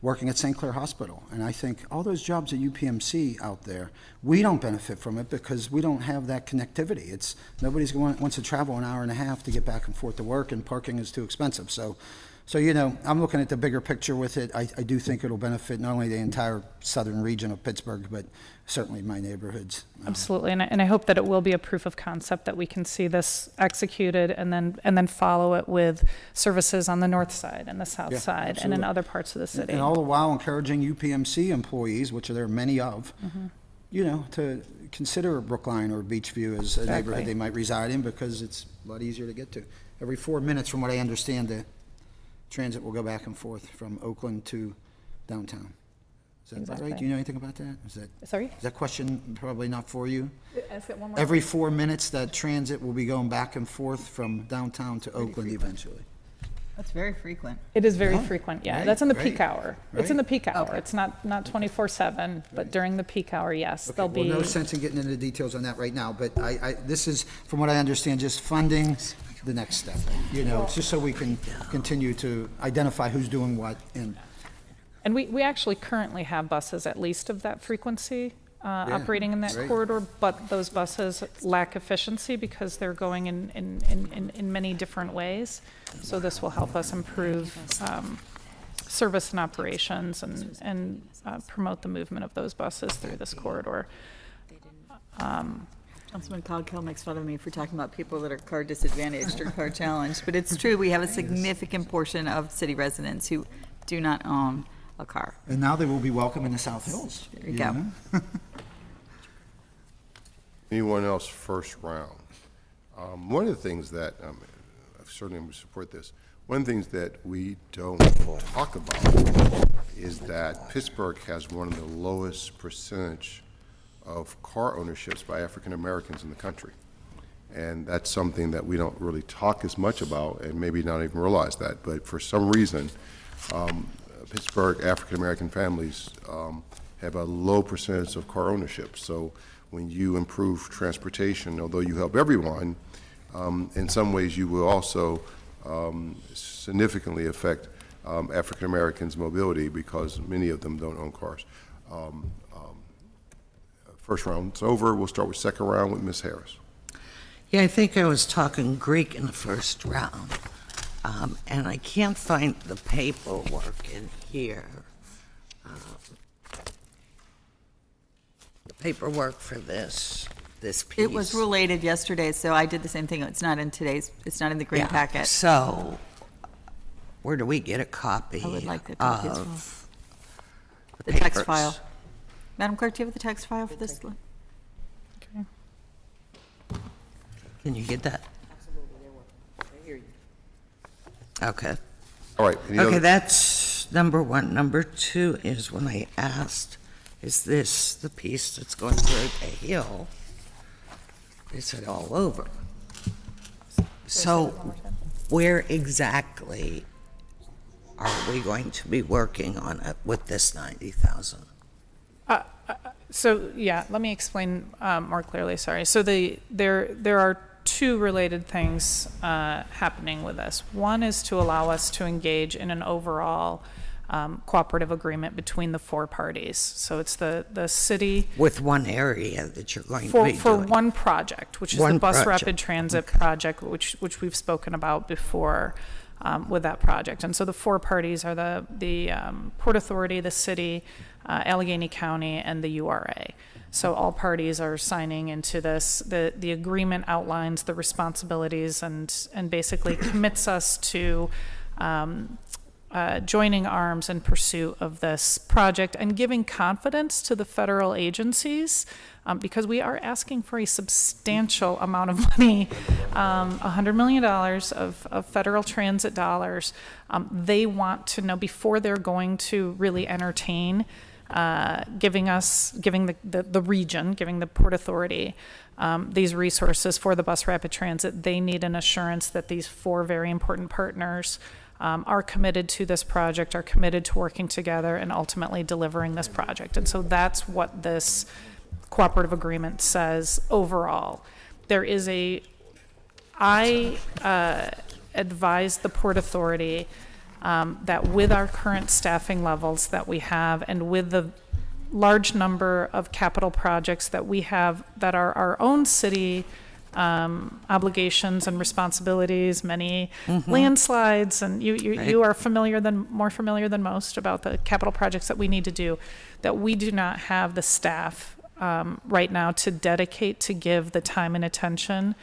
working at St. Clair Hospital. And I think all those jobs at UPMC out there, we don't benefit from it because we don't have that connectivity. Nobody's wants to travel an hour and a half to get back and forth to work, and parking is too expensive. So I'm looking at the bigger picture with it. I do think it'll benefit not only the entire southern region of Pittsburgh, but certainly my neighborhoods. Absolutely, and I hope that it will be a proof of concept, that we can see this executed and then follow it with services on the north side and the south side and in other parts of the city. And all the while encouraging UPMC employees, which there are many of, to consider Brookline or Beachview as a neighborhood they might reside in, because it's a lot easier to get to. Every 4 minutes, from what I understand, the transit will go back and forth from Oakland to downtown. Is that right? Do you know anything about that? Sorry? Is that question probably not for you? Ask it one more Every 4 minutes, that transit will be going back and forth from downtown to Oakland eventually. That's very frequent. It is very frequent, yeah. Right, That's in the right, peak hour. It's in the peak hour. Okay. It's not 24/7, but during the peek hour, yes, Okay, there'll be. well, no sense in getting into the details on that right now, but this is, from what I understand, just funding the next step, just so we can continue to identify who's doing what. And we actually currently have buses at least of that frequency operating in that corridor, but those buses lack efficiency because they're going in many different ways. So this will help us improve service and operations and promote the movement of those buses through this corridor. Councilman Coghill makes fun of me for talking about people that are car disadvantaged or car challenged, but it's true. We have a significant portion of city residents who do not own a car. And now they will be welcome in the South Hills. There you go. Anyone else first round? One of the things that, I certainly would support this, one of the things that we don't talk about is that Pittsburgh has one of the lowest percentage of car ownerships by African Americans in the country. And that's something that we don't really talk as much about, and maybe not even realize that. But for some reason, Pittsburgh African American families have a low percentage of car ownership. So when you improve transportation, although you help everyone, in some ways you will also significantly affect African Americans' mobility, because many of them don't own cars. First round's over. We'll start with second round with Ms. Harris. Yeah, I think I was talking Greek in the first round, and I can't find the paperwork in here. The paperwork for this piece. It was related yesterday, so I did the same thing. It's not in the green packet. So, where do we get a copy I would like the copy as well. of The text papers? file. Madam Clerk, do you have the text file for this? Okay. Can you get that? Okay. All right. Okay, that's number one. Number two is when I asked is this the piece that's going through the hill? Is it all over? So where exactly are we going to be working on it with this 90,000? So yeah, let me explain more clearly. Sorry. So there are two related things happening with this. One is to allow us to engage in an overall cooperative agreement between the four parties. So it's the city With one area that you're going to be for doing. one project, which is One the bus project. rapid transit project, which we've spoken about before with that project. And so the four parties are the Port Authority, the city, Allegheny County, and the URA. So all parties are signing into this. The agreement outlines the responsibilities and basically commits us to joining arms in pursuit of this project and giving confidence to the federal agencies because we are asking for a substantial amount of money, $100 million of federal transit dollars. They want to know before they're going to really entertain giving the region, giving the Port Authority these resources for the bus rapid transit. They need an assurance that these four very important partners are committed to this project, are committed to working together and ultimately delivering this project. And so that's what this cooperative agreement says overall. I advise the Port Authority that with our current staffing levels that we have and with the large number of capital projects that we have that are our own city obligations and responsibilities, many landslides, and you are more familiar than most about the capital projects that we need to do, that we do not have the staff right now to dedicate to give the time and attention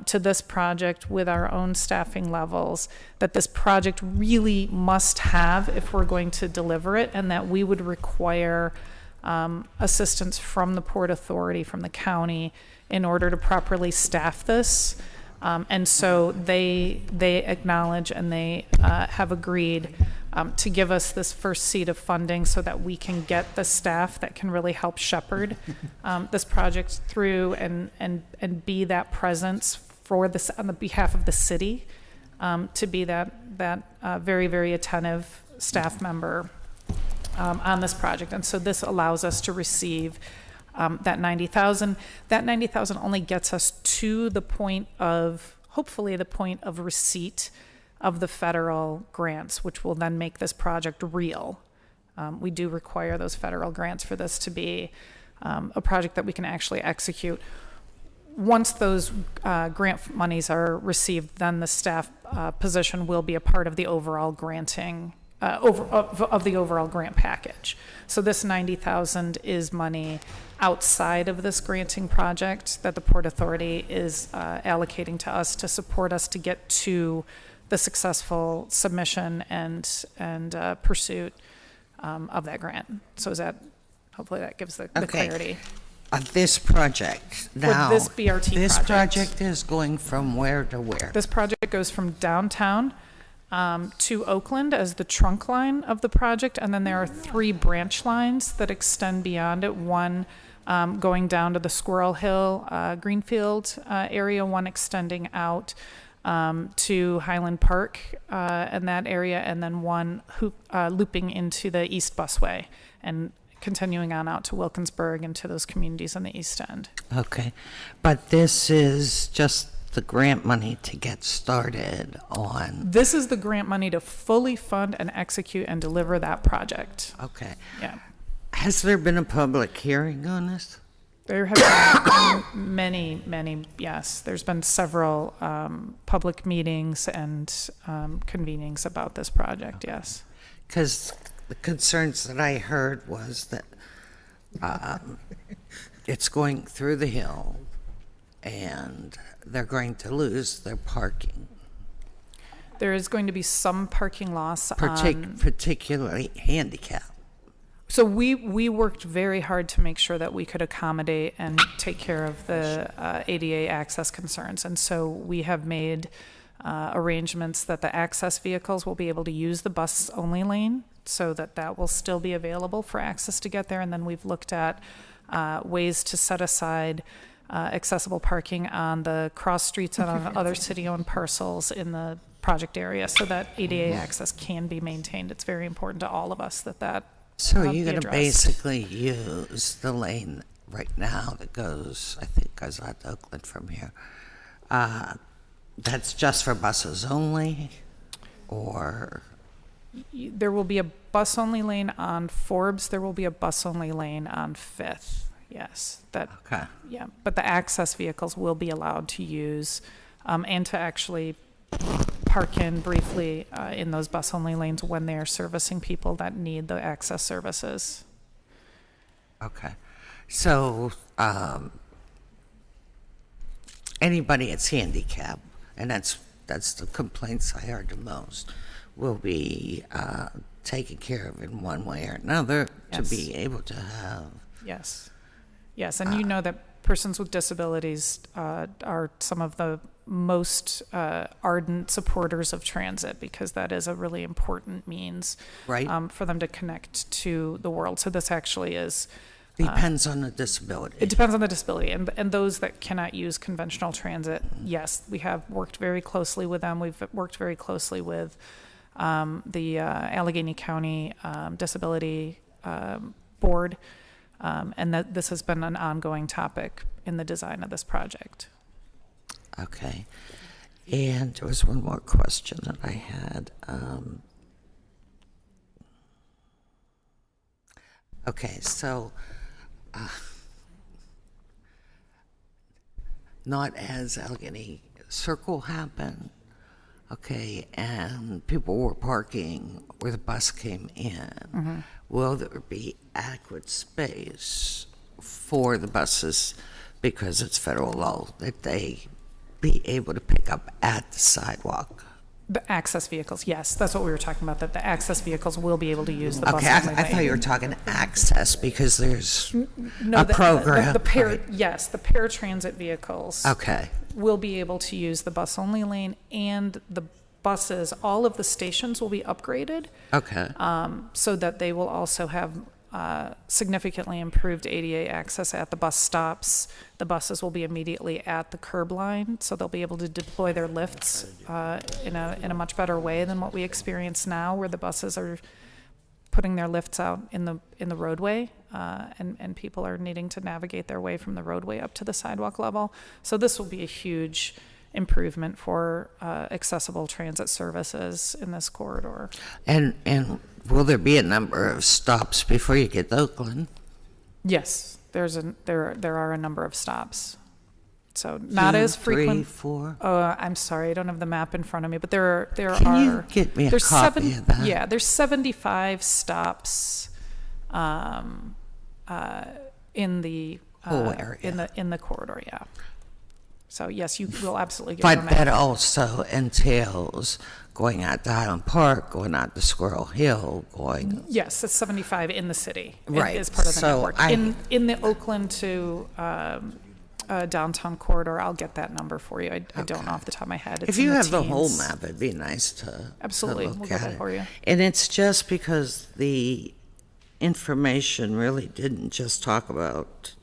to this project with our own staffing levels that this project really must have if we're going to deliver it, and that we would require assistance from the Port Authority, from the county, in order to properly staff this. And so they acknowledge and they have agreed to give us this first seed of funding so that we can get the staff that can really help shepherd this project through and be that presence for this on the behalf of the city, to be that very, very attentive staff member on this project. And so this allows us to receive that 90,000. That 90,000 only gets us to the point of, hopefully the point of receipt of the federal grants, which will then make this project real. We do require those federal grants for this to be a project that we can actually execute. Once those grant monies are received, then the staff position will be a part of the overall granting of the overall grant package. So this 90,000 is money outside of this granting project that the Port Authority is allocating to us to support us to get to the successful submission and pursuit of that grant. So is that, hopefully that gives the clarity. This project now. For this BRT this project. project is going from where to where? This project goes from downtown to Oakland as the trunk line of the project, and then there are 3 branch lines that extend beyond it. One going down to the Squirrel Hill, Greenfield area, one extending out to Highland Park and that area, and then one looping into the East Busway and continuing on out to Wilkinsburg and to those communities on the East End. Okay, but this is just the grant money to get started on. This is the grant money to fully fund and execute and deliver that project. Okay. Yeah. Has there been a public hearing on this? There have been many, yes. There's been several public meetings and convenings about this project, yes. Because the concerns that I heard was that it's going through the hill and they're going to lose their parking. There is going to be some parking loss particularly handicap. So we worked very hard to make sure that we could accommodate and take care of the ADA access concerns. And so we have made arrangements that the access vehicles will be able to use the bus-only lane so that that will still be available for access to get there. And then we've looked at ways to set aside accessible parking on the cross streets and on other city-owned parcels in the project area so that ADA access can be maintained. It's very important to all of us that So be you're going to addressed. basically use the lane right now that goes, I think, goes out to Oakland from here. That's just for buses only, or? There will be a bus-only lane on Forbes. There will be a bus-only lane on Fifth. Yes, Okay. yeah. But the access vehicles will be allowed to use and to actually park in briefly in those bus-only lanes when they are servicing people that need the access services. Okay. So, anybody that's handicapped, and that's the complaints I heard the most, will be taken care of in one way or another to Yes. be able to have. Yes, and you know that persons with disabilities are some of the most ardent supporters of transit because that is a really important means Right. For them to connect to the world. So this actually is. Depends on the disability. It depends on the disability, and those that cannot use conventional transit, yes, we have worked very closely with them. We've worked very closely with the Allegheny County Disability Board, and that this has been an ongoing topic in the design of this project. Okay. And there was one more question that I had. Okay, so not as Allegheny Circle happened, okay, and people were parking where the bus came in. Will there be adequate space for the buses, because it's federal law, that they be able to pick up at the sidewalk? The access vehicles, yes, that's what we were talking about, that the access vehicles will be able to use the Okay, bus-only I thought you were talking access, because there's a program. right? Yes, the paratransit vehicles Okay, will be able to use the bus-only lane, and the buses, all of the stations will be upgraded okay, so that they will also have significantly improved ADA access at the bus stops. The buses will be immediately at the curb line, so they'll be able to deploy their lifts in a much better way than what we experience now, where the buses are putting their lifts out in the roadway, and people are needing to navigate their way from the roadway up to the sidewalk level. So this will be a huge improvement for accessible transit services in this corridor. and will there be a number of stops before you get to Oakland? Yes, there are a number of stops. So not 2, as 3, frequent. 4? I'm sorry, I don't have the map in front of me, but there Can are. you get me a there's copy of that? Yeah, there's 75 stops in the Whole area. in the corridor. Yeah. So yes, you will absolutely get a But map. that also entails going out to Highland Park, going out to Squirrel Hill, going. Yes, it's 75 in the city. Right, As part of the so network. In the Oakland to downtown corridor, I'll get that number for you. I don't know off the top of my head. It's If in you the have the whole teens. map, it'd be nice to Absolutely, look we'll get at that it. for you. And it's just because the information really didn't just talk about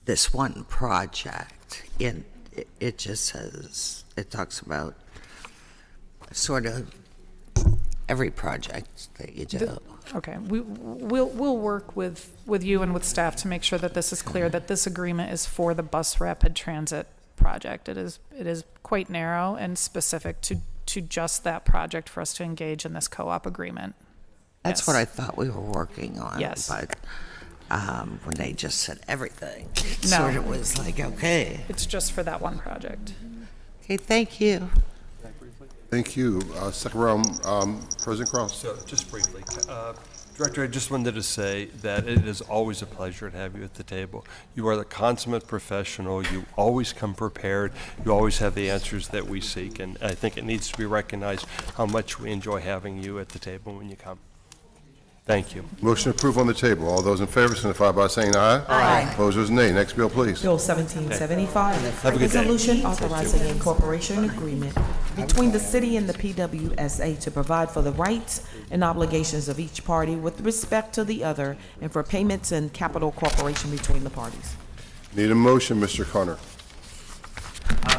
this one project. It just says, it talks about sort of every project that you do. Okay, we'll work with you and with staff to make sure that this is clear, that this agreement is for the bus rapid transit project. It is quite narrow and specific to just that project for us to engage in this co-op agreement. That's Yes. what I thought we were working on. Yes. But when they just said everything, it No. sort of was like, okay. It's just for that one project. Okay, thank you. Thank you. Second round, President Cross. So, just briefly, Director, I just wanted to say that it is always a pleasure to have you at the table. You are the consummate professional. You always come prepared. You always have the answers that we seek, and I think it needs to be recognized how much we enjoy having you at the table when you come. Thank you. Motion approved on the table. All those in favor signify by saying aye. Aye. Opposers, nay. Next bill, please. Bill 1775, Have a good day. resolution authorizing a cooperation agreement between the city and the PWSA to provide for the rights and obligations of each party with respect to the other and for payments and capital cooperation between the parties. Need a motion, Mr. Connor.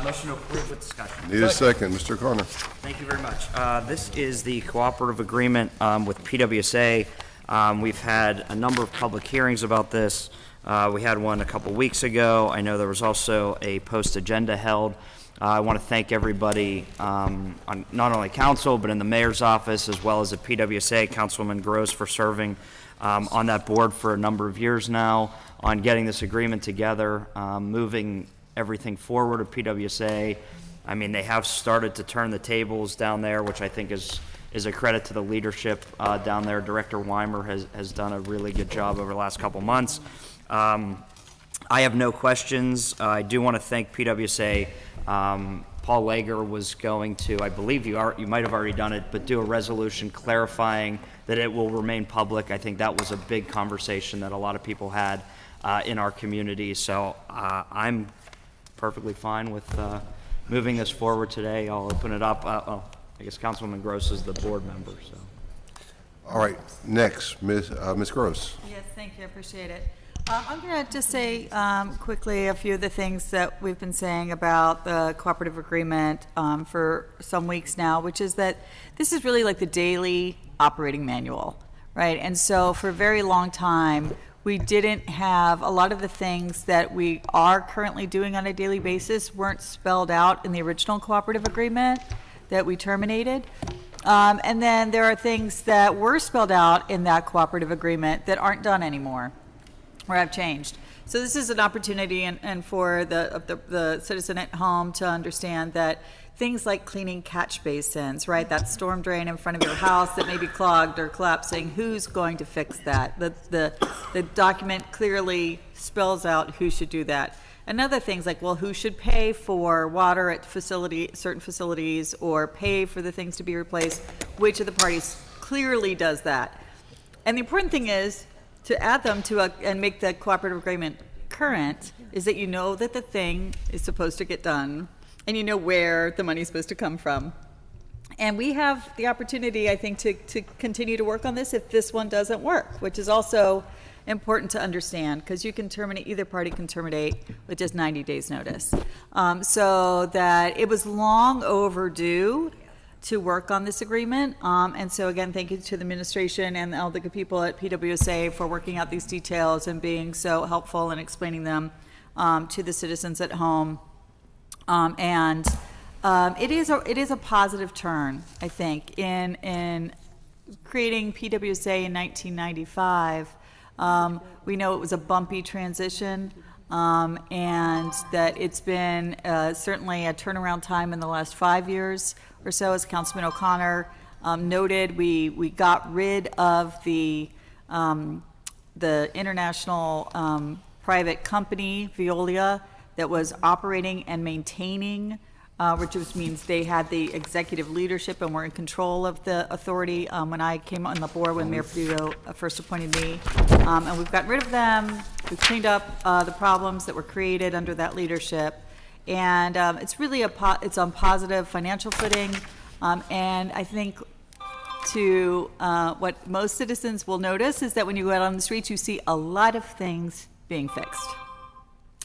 Motion to approve with discussion. Need a second, Mr. Connor. Thank you very much. This is the cooperative agreement with PWSA. We've had a number of public hearings about this. We had one a couple weeks ago. I know there was also a post-agenda held. I want to thank everybody on not only council, but in the mayor's office, as well as at PWSA, Councilwoman Gross, for serving on that board for a number of years now, on getting this agreement together, moving everything forward at PWSA. I mean, they have started to turn the tables down there, which I think is a credit to the leadership down there. Director Weimer has done a really good job over the last couple months. I have no questions. I do want to thank PWSA. Paul Lager was going to, I believe you might have already done it, but do a resolution clarifying that it will remain public. I think that was a big conversation that a lot of people had in our community. So I'm perfectly fine with moving this forward today. I'll open it up. I guess Councilwoman Gross is the board member. So. All right, next, Ms. Gross. Yes, thank you, I appreciate it. I'm going to just say quickly a few of the things that we've been saying about the cooperative agreement for some weeks now, which is that this is really like the daily operating manual, right? And so for a very long time, we didn't have a lot of the things that we are currently doing on a daily basis weren't spelled out in the original cooperative agreement that we terminated. And then there are things that were spelled out in that cooperative agreement that aren't done anymore or have changed. So this is an opportunity and for the citizen at home to understand that things like cleaning catch basins, right? That storm drain in front of your house that may be clogged or collapsing, who's going to fix that? The document clearly spells out who should do that. And other things like, well, who should pay for water at certain facilities or pay for the things to be replaced? Which of the parties clearly does that? And the important thing is to add them to and make the cooperative agreement current is that you know that the thing is supposed to get done and you know where the money is supposed to come from. And we have the opportunity, I think, to continue to work on this if this one doesn't work, which is also important to understand because you can terminate, either party can terminate with just 90 days notice. So that it was long overdue to work on this agreement. And so again, thank you to the administration and all the good people at PWSA for working out these details and being so helpful and explaining them to the citizens at home. It is a positive turn, I think, in creating PWSA in 1995. We know it was a bumpy transition, and that it's been certainly a turnaround time in the last 5 years or so. As Councilman O'Connor noted, we got rid of the international private company, Veolia, that was operating and maintaining, which just means they had the executive leadership and were in control of the authority when I came on the board when Mayor Peduto first appointed me. And we've gotten rid of them. We've cleaned up the problems that were created under that leadership. And it's really it's on positive financial footing. And I think to what most citizens will notice is that when you go out on the streets, you see a lot of things being fixed.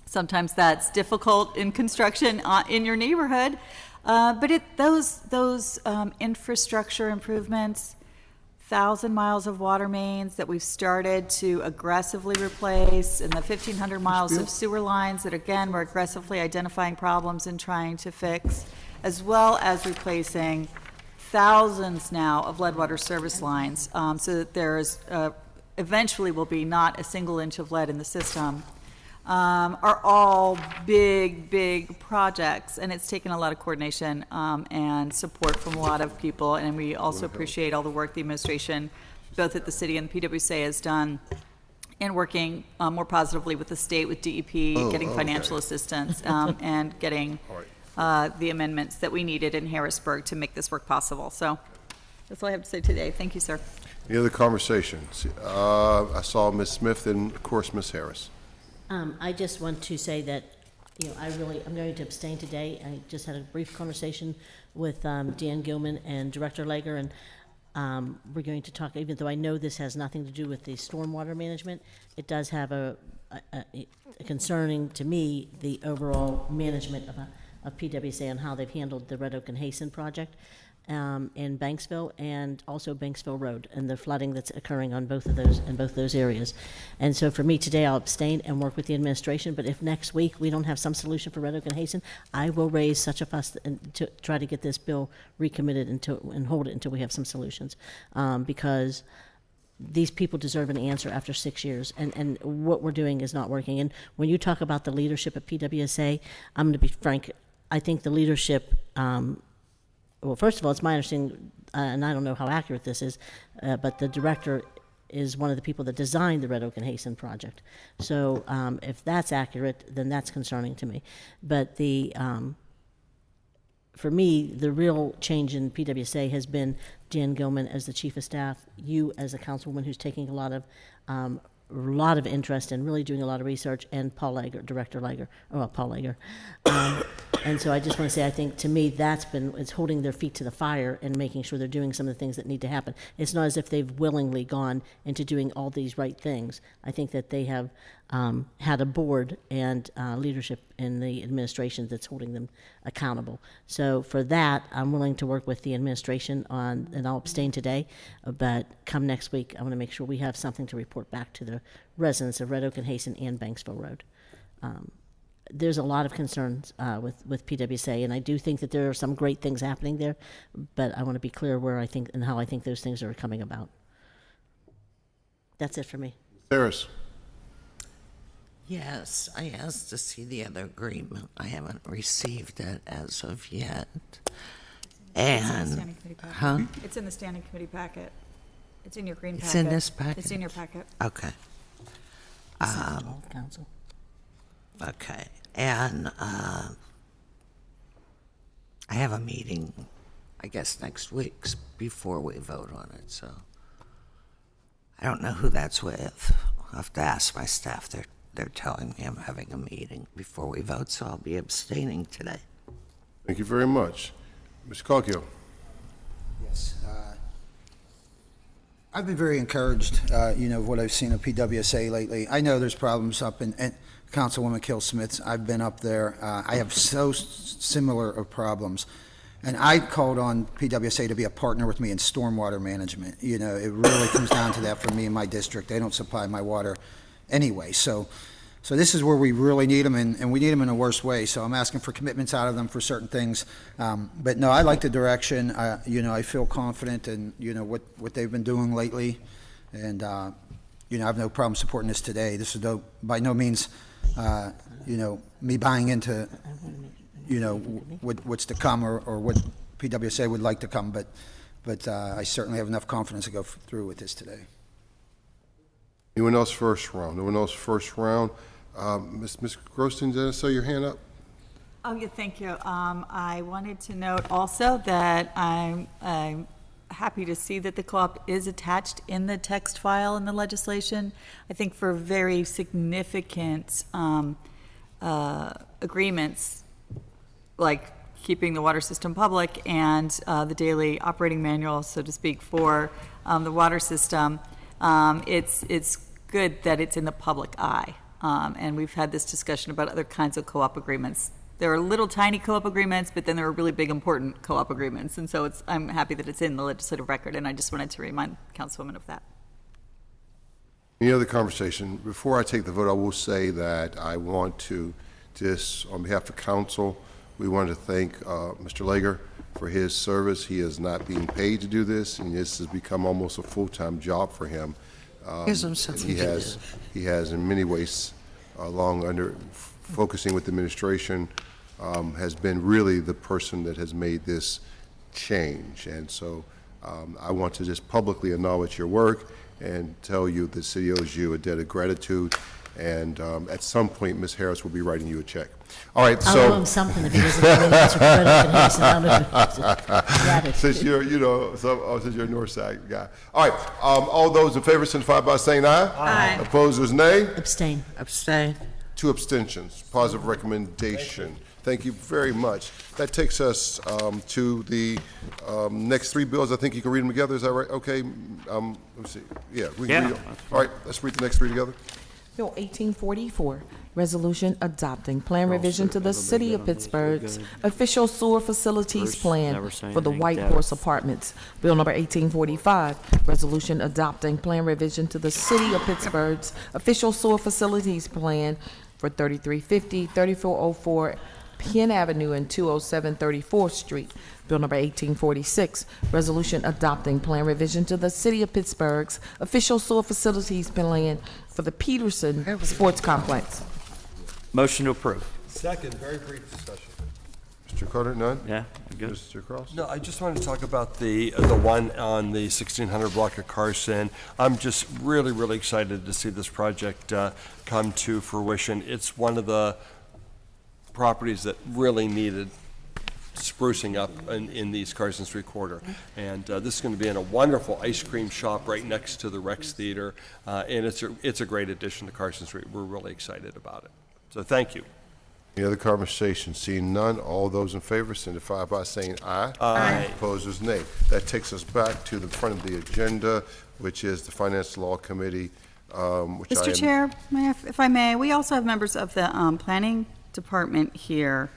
Sometimes that's difficult in construction in your neighborhood, but those infrastructure improvements, 1,000 miles of water mains that we've started to aggressively replace, and the 1,500 miles of sewer lines that, again, we're aggressively identifying problems and trying to fix, as well as replacing thousands now of lead water service lines, so that there's eventually will be not a single inch of lead in the system. Are all big projects, and it's taken a lot of coordination and support from a lot of people, and we also appreciate all the work the administration, both at the city and PWSA, has done in working more positively with the state, with DEP, getting financial assistance, and getting the amendments that we needed in Harrisburg to make this work possible. So that's all I have to say today. Thank you, sir. Any other conversations? I saw Ms. Smith and, of course, Ms. Harris. I just want to say that I'm going to abstain today. I just had a brief conversation with Dan Gilman and Director Lager, and we're going to talk, even though I know this has nothing to do with the stormwater management, it does have a concerning to me the overall management of PWSA and how they've handled the Red Oak and Hasten project in Banksville, and also Banksville Road, and the flooding that's occurring on both of those areas. And so for me today, I'll abstain and work with the administration. But if next week we don't have some solution for Red Oak and Hasten, I will raise such a fuss to try to get this bill recommitted and hold it until we have some solutions, because these people deserve an answer after 6 years, and what we're doing is not working. And when you talk about the leadership at PWSA, I'm going to be frank. I think the leadership. Well, first of all, it's my understanding, and I don't know how accurate this is, but the director is one of the people that designed the Red Oak and Hasten project. So if that's accurate, then that's concerning to me. But for me, the real change in PWSA has been Dan Gilman as the chief of staff, you as a councilwoman who's taking a lot of interest and really doing a lot of research, and Paul Lager. And so I just want to say, I think to me it's holding their feet to the fire and making sure they're doing some of the things that need to happen. It's not as if they've willingly gone into doing all these right things. I think that they have had a board and leadership in the administration that's holding them accountable. So for that, I'm willing to work with the administration on, and I'll abstain today, but come next week, I want to make sure we have something to report back to the residents of Red Oak and Hasten and Banksville Road. There's a lot of concerns with PWSA, and I do think that there are some great things happening there, but I want to be clear where I think and how I think those things are coming about. That's it for me. Harris. Yes, I asked to see the other agreement. I haven't received it as of yet. And, It's in the standing committee packet. huh? It's in the standing committee packet. It's in your green packet. It's in this packet? It's in your packet. Okay. Council. Okay, and I have a meeting, I guess, next week before we vote on it, so I don't know who that's with. I'll have to ask my staff. They're telling me I'm having a meeting before we vote, so I'll be abstaining today. Thank you very much. Mr. Calkio. Yes. I've been very encouraged, of what I've seen of PWSA lately. I know there's problems up in Councilwoman Kill-Smith's. I've been up there. I have so similar of problems. And I called on PWSA to be a partner with me in stormwater management. It really comes down to that for me in my district. They don't supply my water anyway. So this is where we really need them, and we need them in a worse way. So I'm asking for commitments out of them for certain things. But no, I like the direction. I feel confident in, what they've been doing lately. And, I have no problem supporting this today. This is by no means, me buying into, what's to come or what PWSA would like to come. But I certainly have enough confidence to go through with this today. Anyone else first round? No one else first round? Ms. Groston, did I saw your hand up? Oh, yeah, thank you. I wanted to note also that I'm happy to see that the co-op is attached in the text file in the legislation. I think for very significant agreements, like keeping the water system public and the daily operating manual, so to speak, for the water system, it's good that it's in the public eye. And we've had this discussion about other kinds of co-op agreements. There are little tiny co-op agreements, but then there are really big important co-op agreements. And so I'm happy that it's in the legislative record, and I just wanted to remind Councilwoman of that. Any other conversation? Before I take the vote, I will say that I want to just, on behalf of council, we want to thank Mr. Lager for his service. He is not being paid to do this, and this has become almost a full-time job for him. Gives him something to do. He has in many ways, focusing with the administration, has been really the person that has made this change. And so I want to just publicly acknowledge your work and tell you the city owes you a debt of gratitude. And at some point, Ms. Harris will be writing you a check. All right, so I'll owe him something if he doesn't have any answer credit and Hasten. I'll since you're, since you're a Northside guy. All right, all those in favor signify by saying aye. Aye. Opposers, nay. abstain. Abstain. 2 abstentions. Positive recommendation. Thank you very much. That takes us to the next 3 bills. I think you can read them together. Is that right? Okay. Let's see. Yeah, we can read them. All right, let's read the next 3 together. Bill 1844, resolution adopting plan revision to the City of Pittsburgh's official sewer facilities plan for the White Horse Apartments. Bill number 1845, resolution adopting plan revision to the City of Pittsburgh's official sewer facilities plan for 3350, 3404 Penn Avenue and 207 34th Street. Bill number 1846, resolution adopting plan revision to the City of Pittsburgh's official sewer facilities plan for the Peterson Sports Complex. Motion to approve. Second, very brief discussion. Mr. Carter, none? Yeah, good. Mr. Cross? No, I just wanted to talk about the one on the 1600 block of Carson. I'm just really excited to see this project come to fruition. It's one of the properties that really needed sprucing up in the East Carson Street corridor. And this is going to be in a wonderful ice cream shop right next to the Rex Theater. And it's a great addition to Carson Street. We're really excited about it. So thank you. Any other conversation? Seeing none, all those in favor signify by saying aye. Aye. Opposers, nay. That takes us back to the front of the agenda, which is the Finance Law Committee, which Mr. Chair, if I may, we also have members of the Planning Department here.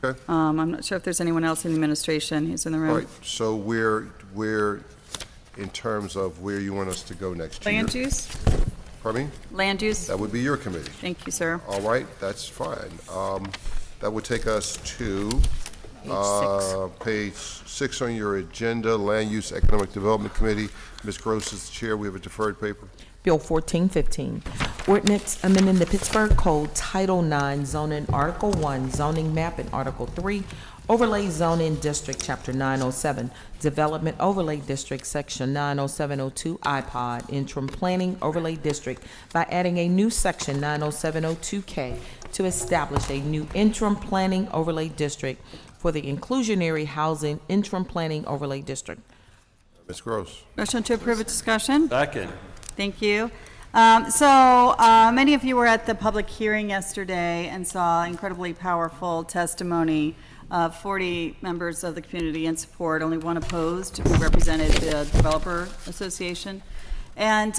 Okay. I'm not sure if there's anyone else in the administration who's in the room. All right, so we're in terms of where you want us to go next year. Land use? Pardon me? Land use? That would be your committee. Thank you, sir. All right, that's fine. That would take us to page 6 on your agenda, Land Use Economic Development Committee. Ms. Gross is the chair. We have a deferred paper. Bill 1415, ordinance amending the Pittsburgh Code Title 9 zoning, Article 1, zoning map, and Article 3, overlay zoning district, Chapter 907, development overlay district, Section 90702, iPod, interim planning overlay district, by adding a new Section 90702K to establish a new interim planning overlay district for the inclusionary housing interim planning overlay district. Ms. Gross. Motion to approve a discussion? Second. Thank you. Many of you were at the public hearing yesterday and saw incredibly powerful testimony of 40 members of the community in support, only one opposed, who represented the Developer Association. And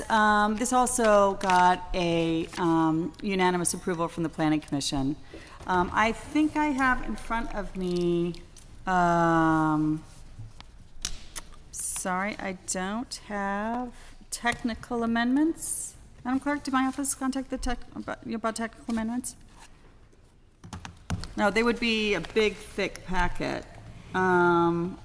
this also got a unanimous approval from the Planning Commission. I think I have in front of me, sorry, I don't have technical amendments. Madam Clerk, did my office contact the about technical amendments? No, they would be a big, thick packet.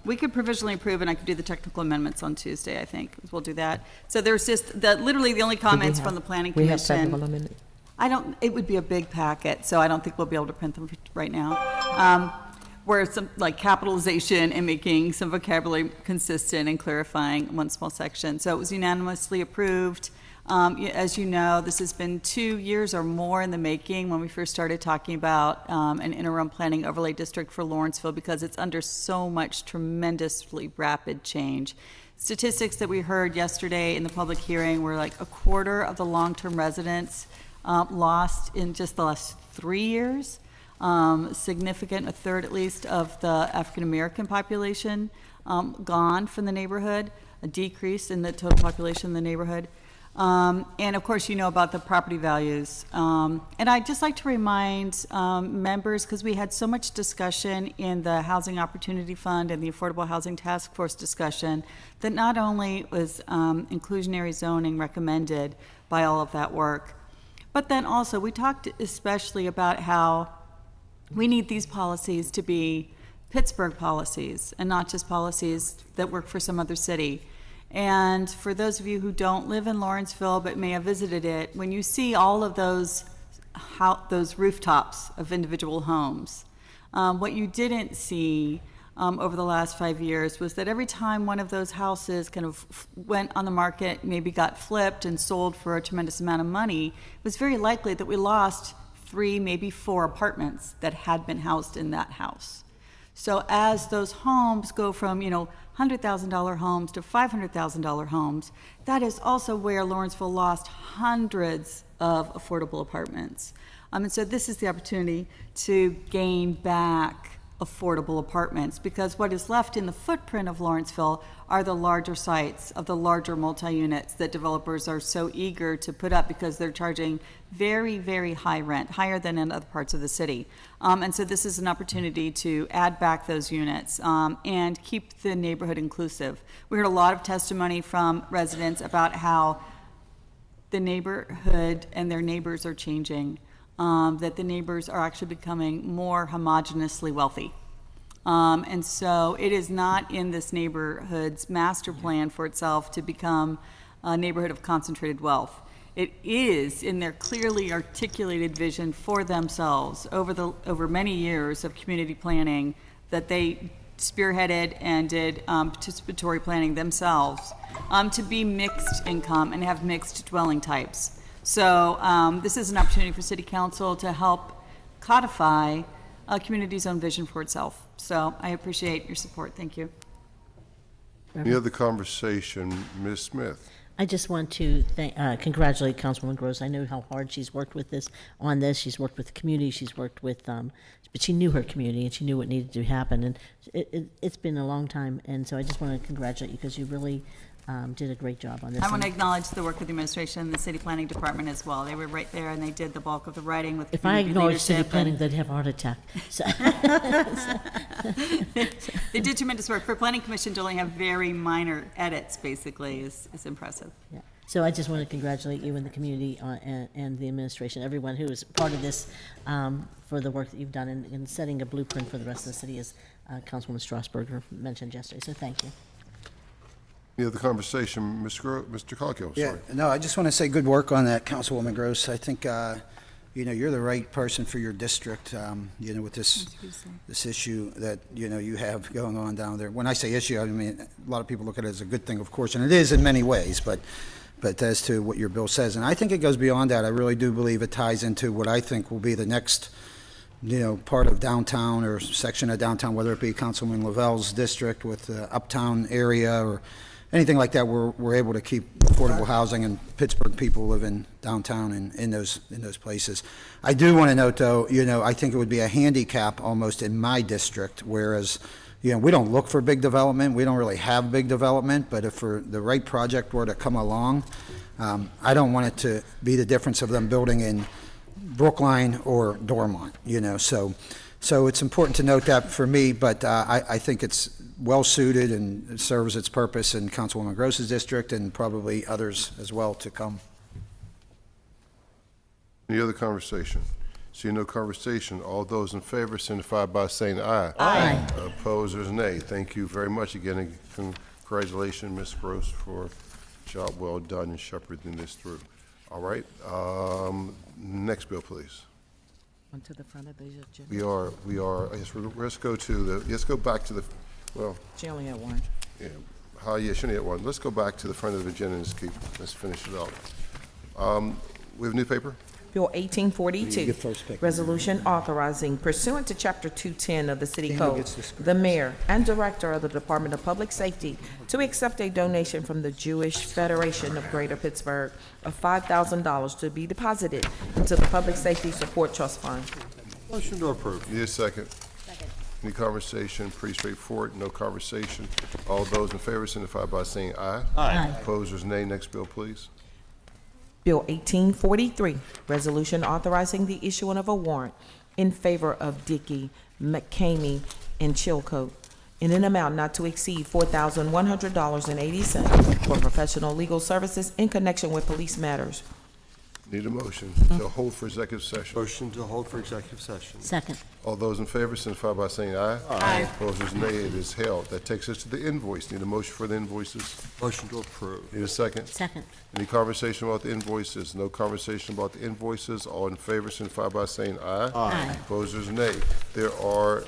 We could provisionally approve, and I could do the technical amendments on Tuesday, I think. We'll do that. So there's just, literally the only comments from the Planning We have Commission. technical amendment. It would be a big packet, so I don't think we'll be able to print them right now. Where some, like capitalization and making some vocabulary consistent and clarifying one small section. So it was unanimously approved. As you know, this has been 2 years or more in the making when we first started talking about an interim planning overlay district for Lawrenceville, because it's under so much tremendously rapid change. Statistics that we heard yesterday in the public hearing were like a quarter of the long-term residents lost in just the last 3 years. Significant, a third at least, of the African-American population gone from the neighborhood, a decrease in the total population in the neighborhood. And of course, you know about the property values. And I'd just like to remind members, because we had so much discussion in the Housing Opportunity Fund and the Affordable Housing Task Force discussion, that not only was inclusionary zoning recommended by all of that work, but then also we talked especially about how we need these policies to be Pittsburgh policies and not just policies that work for some other city. And for those of you who don't live in Lawrenceville but may have visited it, when you see all of those rooftops of individual homes, what you didn't see over the last 5 years was that every time one of those houses kind of went on the market, maybe got flipped and sold for a tremendous amount of money, it was very likely that we lost 3, maybe 4 apartments that had been housed in that house. So as those homes go from, $100,000 homes to $500,000 homes, that is also where Lawrenceville lost hundreds of affordable apartments. And so this is the opportunity to gain back affordable apartments, because what is left in the footprint of Lawrenceville are the larger sites of the larger multi-units that developers are so eager to put up because they're charging very, very high rent, higher than in other parts of the city. And so this is an opportunity to add back those units and keep the neighborhood inclusive. We heard a lot of testimony from residents about how the neighborhood and their neighbors are changing, that the neighbors are actually becoming more homogeneously wealthy. And so it is not in this neighborhood's master plan for itself to become a neighborhood of concentrated wealth. It is in their clearly articulated vision for themselves over many years of community planning that they spearheaded and did participatory planning themselves to be mixed income and have mixed dwelling types. So this is an opportunity for City Council to help codify a community's own vision for itself. So I appreciate your support. Thank you. Any other conversation? Ms. Smith? I just want to congratulate Councilwoman Gross. I know how hard she's worked with this. She's worked with the community. She's worked with, but she knew her community and she knew what needed to happen. And it's been a long time. And so I just want to congratulate you because you really did a great job on this. I want to acknowledge the work of the administration and the city planning department as well. They were right there and they did the bulk of the writing with If I community acknowledge city leadership planning, they'd have a heart attack. So They did tremendous work. For Planning Commission to only have very minor edits, basically, is impressive. Yeah. So I just want to congratulate you and the community and the administration, everyone who is part of this, for the work that you've done in setting a blueprint for the rest of the city, as Councilwoman Strasburger mentioned yesterday. So thank you. Any other conversation? Mr. Coghill, sorry. Yeah, no, I just want to say good work on that, Councilwoman Gross. I think, you're the right person for your district, with this issue that, you have going on down there. When I say issue, I mean, a lot of people look at it as a good thing, of course, and it is in many ways, but as to what your bill says, and I think it goes beyond that. I really do believe it ties into what I think will be the next, part of downtown or section of downtown, whether it be Councilman Lavelle's district with the uptown area or anything like that, we're able to keep affordable housing and Pittsburgh people live in downtown and in those places. I do want to note, though, I think it would be a handicap almost in my district, whereas, we don't look for big development. We don't really have big development, but if for the right project were to come along, I don't want it to be the difference of them building in Brookline or Dormont, So it's important to note that for me, but I think it's well-suited and it serves its purpose in Councilwoman Gross's district and probably others as well to come. Any other conversation? Seeing no conversation, all those in favor signify by saying aye. Aye. Opposers, nay. Thank you very much again, and congratulations, Ms. Gross, for a job well done in shepherding this through. All right, next bill, please. Onto the front of the agenda. We are, let's go back to the, well, She only had one. yeah, she only had one. Let's go back to the front of the agenda and let's finish it out. We have a new paper? Bill 1842, You get first pick. resolution authorizing pursuant to Chapter 210 of the City Daniel Code, gets the script. the mayor and director of the Department of Public Safety to accept a donation from the Jewish Federation of Greater Pittsburgh of $5,000 to be deposited into the Public Safety Support Trust Fund. Motion to approve. Need a second? Any conversation? Pretty straightforward, no conversation. All those in favor signify by saying aye. Aye. Opposers, nay. Next bill, please. Bill 1843, resolution authorizing the issuing of a warrant in favor of Dickey, McCamey, and Chilcote in an amount not to exceed $4,100.80 for professional legal services in connection with police matters. Need a motion to hold for executive session. Motion to hold for executive session. Second. All those in favor signify by saying aye. Aye. Opposers, nay. It is held. That takes us to the invoice. Need a motion for the invoices. Motion to approve. Need a second? Second. Any conversation about the invoices? No conversation about the invoices. All in favor signify by saying aye. Aye. Opposers, nay. There are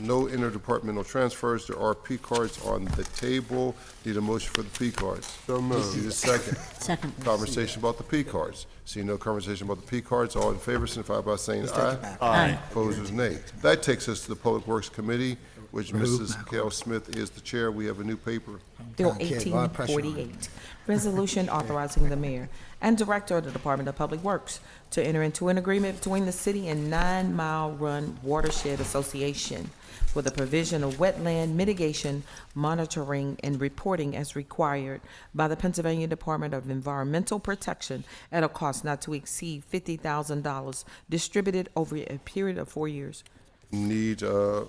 no interdepartmental transfers. There are P cards on the table. Need a motion for the P cards. So moved. Need a second. Second. Conversation about the P cards. See no conversation about the P cards. All in favor signify by saying aye. Aye. Opposers, nay. That takes us to the Public Works Committee. which Mrs. Kell Smith is the chair. We have a new paper. Bill Okay, a lot of pressure on 1848, resolution authorizing the mayor and director of the Department of Public Works to enter into an agreement between the city and 9 Mile Run Watershed Association for the provision of wetland mitigation, monitoring, and reporting as required by the Pennsylvania Department of Environmental Protection at a cost not to exceed $50,000, distributed over a period of 4 years. Need a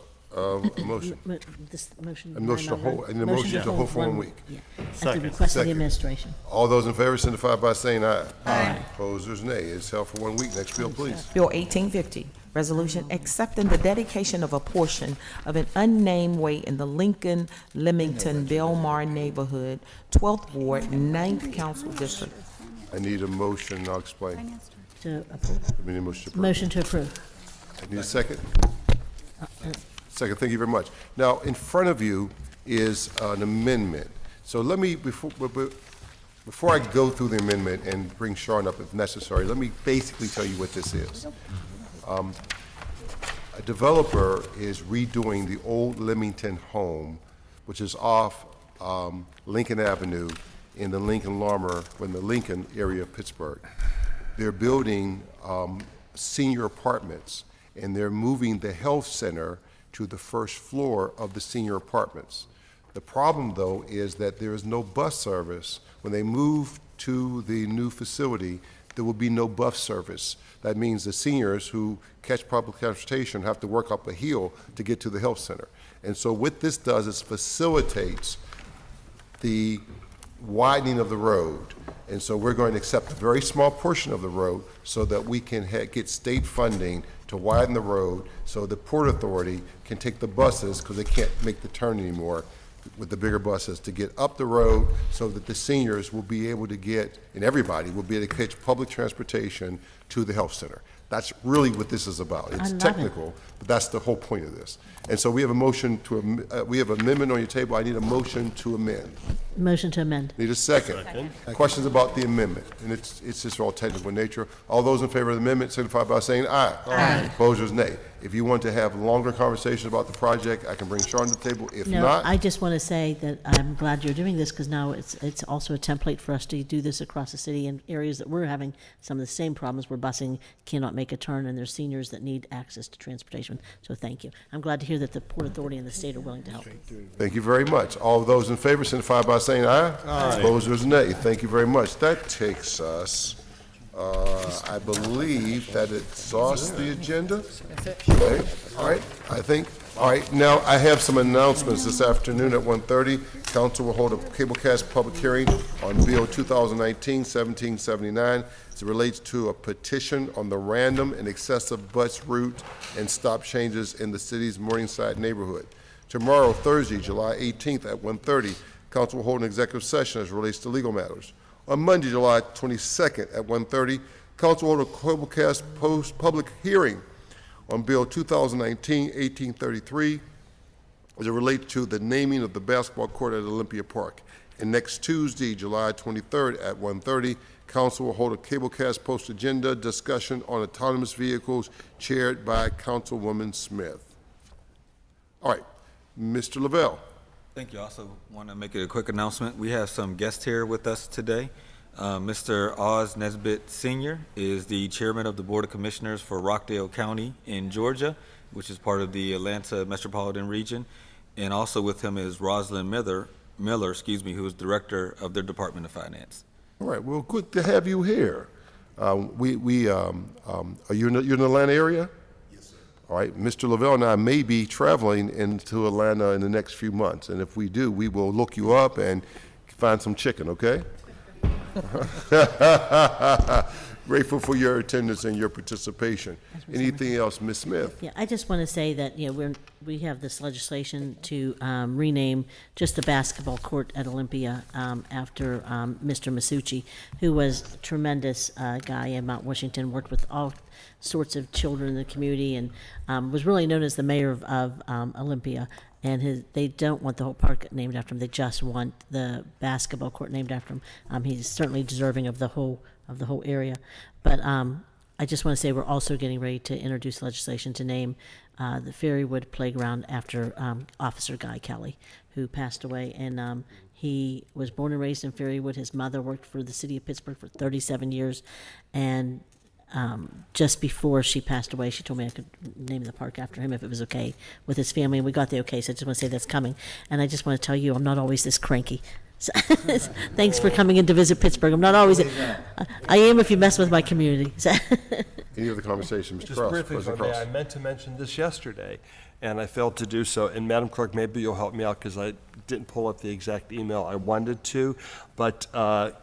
motion. This motion. A motion to hold, I need a motion to hold for 1 week. Yeah, at the request of the Second. administration. All those in favor signify by saying aye. Aye. Opposers, nay. It's held for 1 week. Next bill, please. Bill 1850, resolution accepting the dedication of a portion of an unnamed way in the Lincoln, Leamington, Belmar neighborhood, 12th Ward, 9th Council District. I need a motion. I'll explain. To approve. I need a motion to approve. Motion to approve. I need a second. Second, thank you very much. Now, in front of you is an amendment. So let me, before I go through the amendment and bring Sean up if necessary, let me basically tell you what this is. A developer is redoing the old Leamington home, which is off Lincoln Avenue in the Lincoln area of Pittsburgh. They're building senior apartments, and they're moving the health center to the first floor of the senior apartments. The problem, though, is that there is no bus service. When they move to the new facility, there will be no bus service. That means the seniors who catch public transportation have to work up a hill to get to the health center. And so what this does is facilitates the widening of the road. And so we're going to accept a very small portion of the road so that we can get state funding to widen the road so the Port Authority can take the buses, because they can't make the turn anymore with the bigger buses, to get up the road so that the seniors will be able to get, and everybody will be able to catch public transportation to the health center. That's really what this is about. It's technical, but that's the whole point of this. And so we have a motion to, we have an amendment on your table. I need a motion to amend. Motion to amend. Need a second. Questions about the amendment? And it's just all technical in nature. All those in favor of the amendment signify by saying aye. Aye. Opposers, nay. If you want to have longer conversations about the project, I can bring Sean to the table. If No, not, I just want to say that I'm glad you're doing this, because now it's also a template for us to do this across the city in areas that we're having some of the same problems where busing cannot make a turn, and there's seniors that need access to transportation. So thank you. I'm glad to hear that the Port Authority and the state are willing to help. thank you very much. All of those in favor signify by saying aye. Aye. Opposers, nay. Thank you very much. That takes us, I believe that exhausts the agenda. Okay. All right, I think. All right, now I have some announcements this afternoon at 1:30. Council will hold a cablecast public hearing on Bill 2019-1779 as it relates to a petition on the random and excessive bus route and stop changes in the city's Morningside neighborhood. Tomorrow, Thursday, July 18th at 1:30, Council will hold an executive session as it relates to legal matters. On Monday, July 22nd at 1:30, Council will hold a cablecast public hearing on Bill 2019-1833 as it relates to the naming of the basketball court at Olympia Park. And next Tuesday, July 23rd at 1:30, Council will hold a cablecast post-agenda discussion on autonomous vehicles chaired by Councilwoman Smith. All right, Mr. Lavelle. Thank you. I also want to make a quick announcement. We have some guests here with us today. Mr. Oz Nesbitt Sr. is the chairman of the Board of Commissioners for Rockdale County in Georgia, which is part of the Atlanta metropolitan region. And also with him is Rosalind Miller, who is director of their Department of Finance. All right, well, good to have you here. Are you're in the Atlanta area? Yes, sir. All right, Mr. Lavelle and I may be traveling into Atlanta in the next few months, and if we do, we will look you up and find some chicken, okay? Grateful for your attendance and your participation. Anything else, Ms. Smith? Yeah, I just want to say that, we have this legislation to rename just the basketball court at Olympia after Mr. Masucci, who was a tremendous guy in Mount Washington, worked with all sorts of children in the community, and was really known as the mayor of Olympia. And they don't want the whole park named after him. They just want the basketball court named after him. He's certainly deserving of the whole area. But I just want to say we're also getting ready to introduce legislation to name the Ferrywood Playground after Officer Guy Kelly, who passed away. And he was born and raised in Ferrywood. His mother worked for the city of Pittsburgh for 37 years. And just before she passed away, she told me I could name the park after him if it was okay with his family. And we got the okay, so I just want to say that's coming. And I just want to tell you, I'm not always this cranky. So, thanks for coming in to visit Pittsburgh. I'm not always. I am if you mess with my community. So. Any other conversation, Mr. Just Cross? briefly, if I President may, Cross. I meant to mention this yesterday, and I failed to do so. And Madam Clerk, maybe you'll help me out because I didn't pull up the exact email I wanted to. But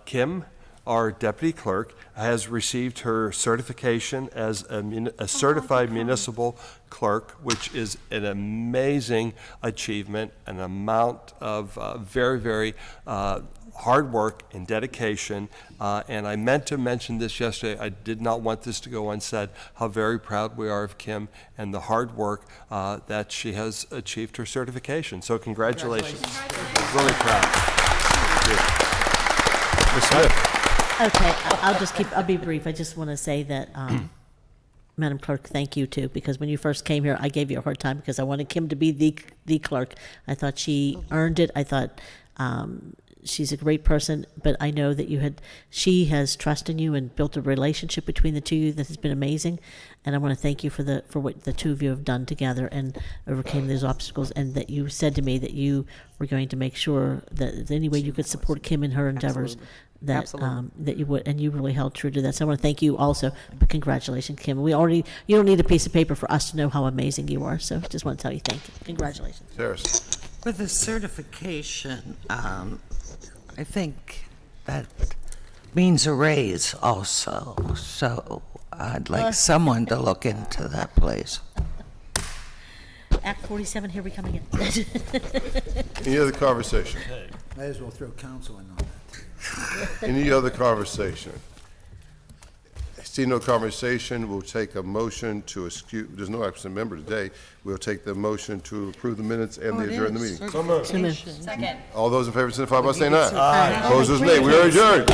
Kim, our deputy clerk, has received her certification as a certified municipal clerk, which is an amazing achievement, an amount of very, very hard work and dedication. And I meant to mention this yesterday. I did not want this to go unsaid, how very proud we are of Kim and the hard work that she has achieved her certification. So congratulations. Really proud. Ms. Smith. Okay, I'll be brief. I just want to say that, Madam Clerk, thank you too, because when you first came here, I gave you a hard time because I wanted Kim to be the clerk. I thought she earned it. I thought she's a great person, but I know that she has trust in you and built a relationship between the two of you that has been amazing. And I want to thank you for what the two of you have done together and overcame those obstacles, and that you said to me that you were going to make sure that any way you could support Kim in her endeavors, that you would, and you really held true to that. So I want to thank you also, but congratulations, Kim. You don't need a piece of paper for us to know how amazing you are, so just want to tell you thank you. Congratulations. Harris. With the certification, I think that means a raise also, so I'd like someone to look into that, please. Act 47, here we come again. Any other conversation? May as well throw counsel in on that. Any other conversation? See no conversation, we'll take a motion to excuse, there's no absent member today. We'll take the motion to approve the minutes and adjourn the meeting. So moved. All those in favor signify by saying aye. Opposers, nay. We are adjourned.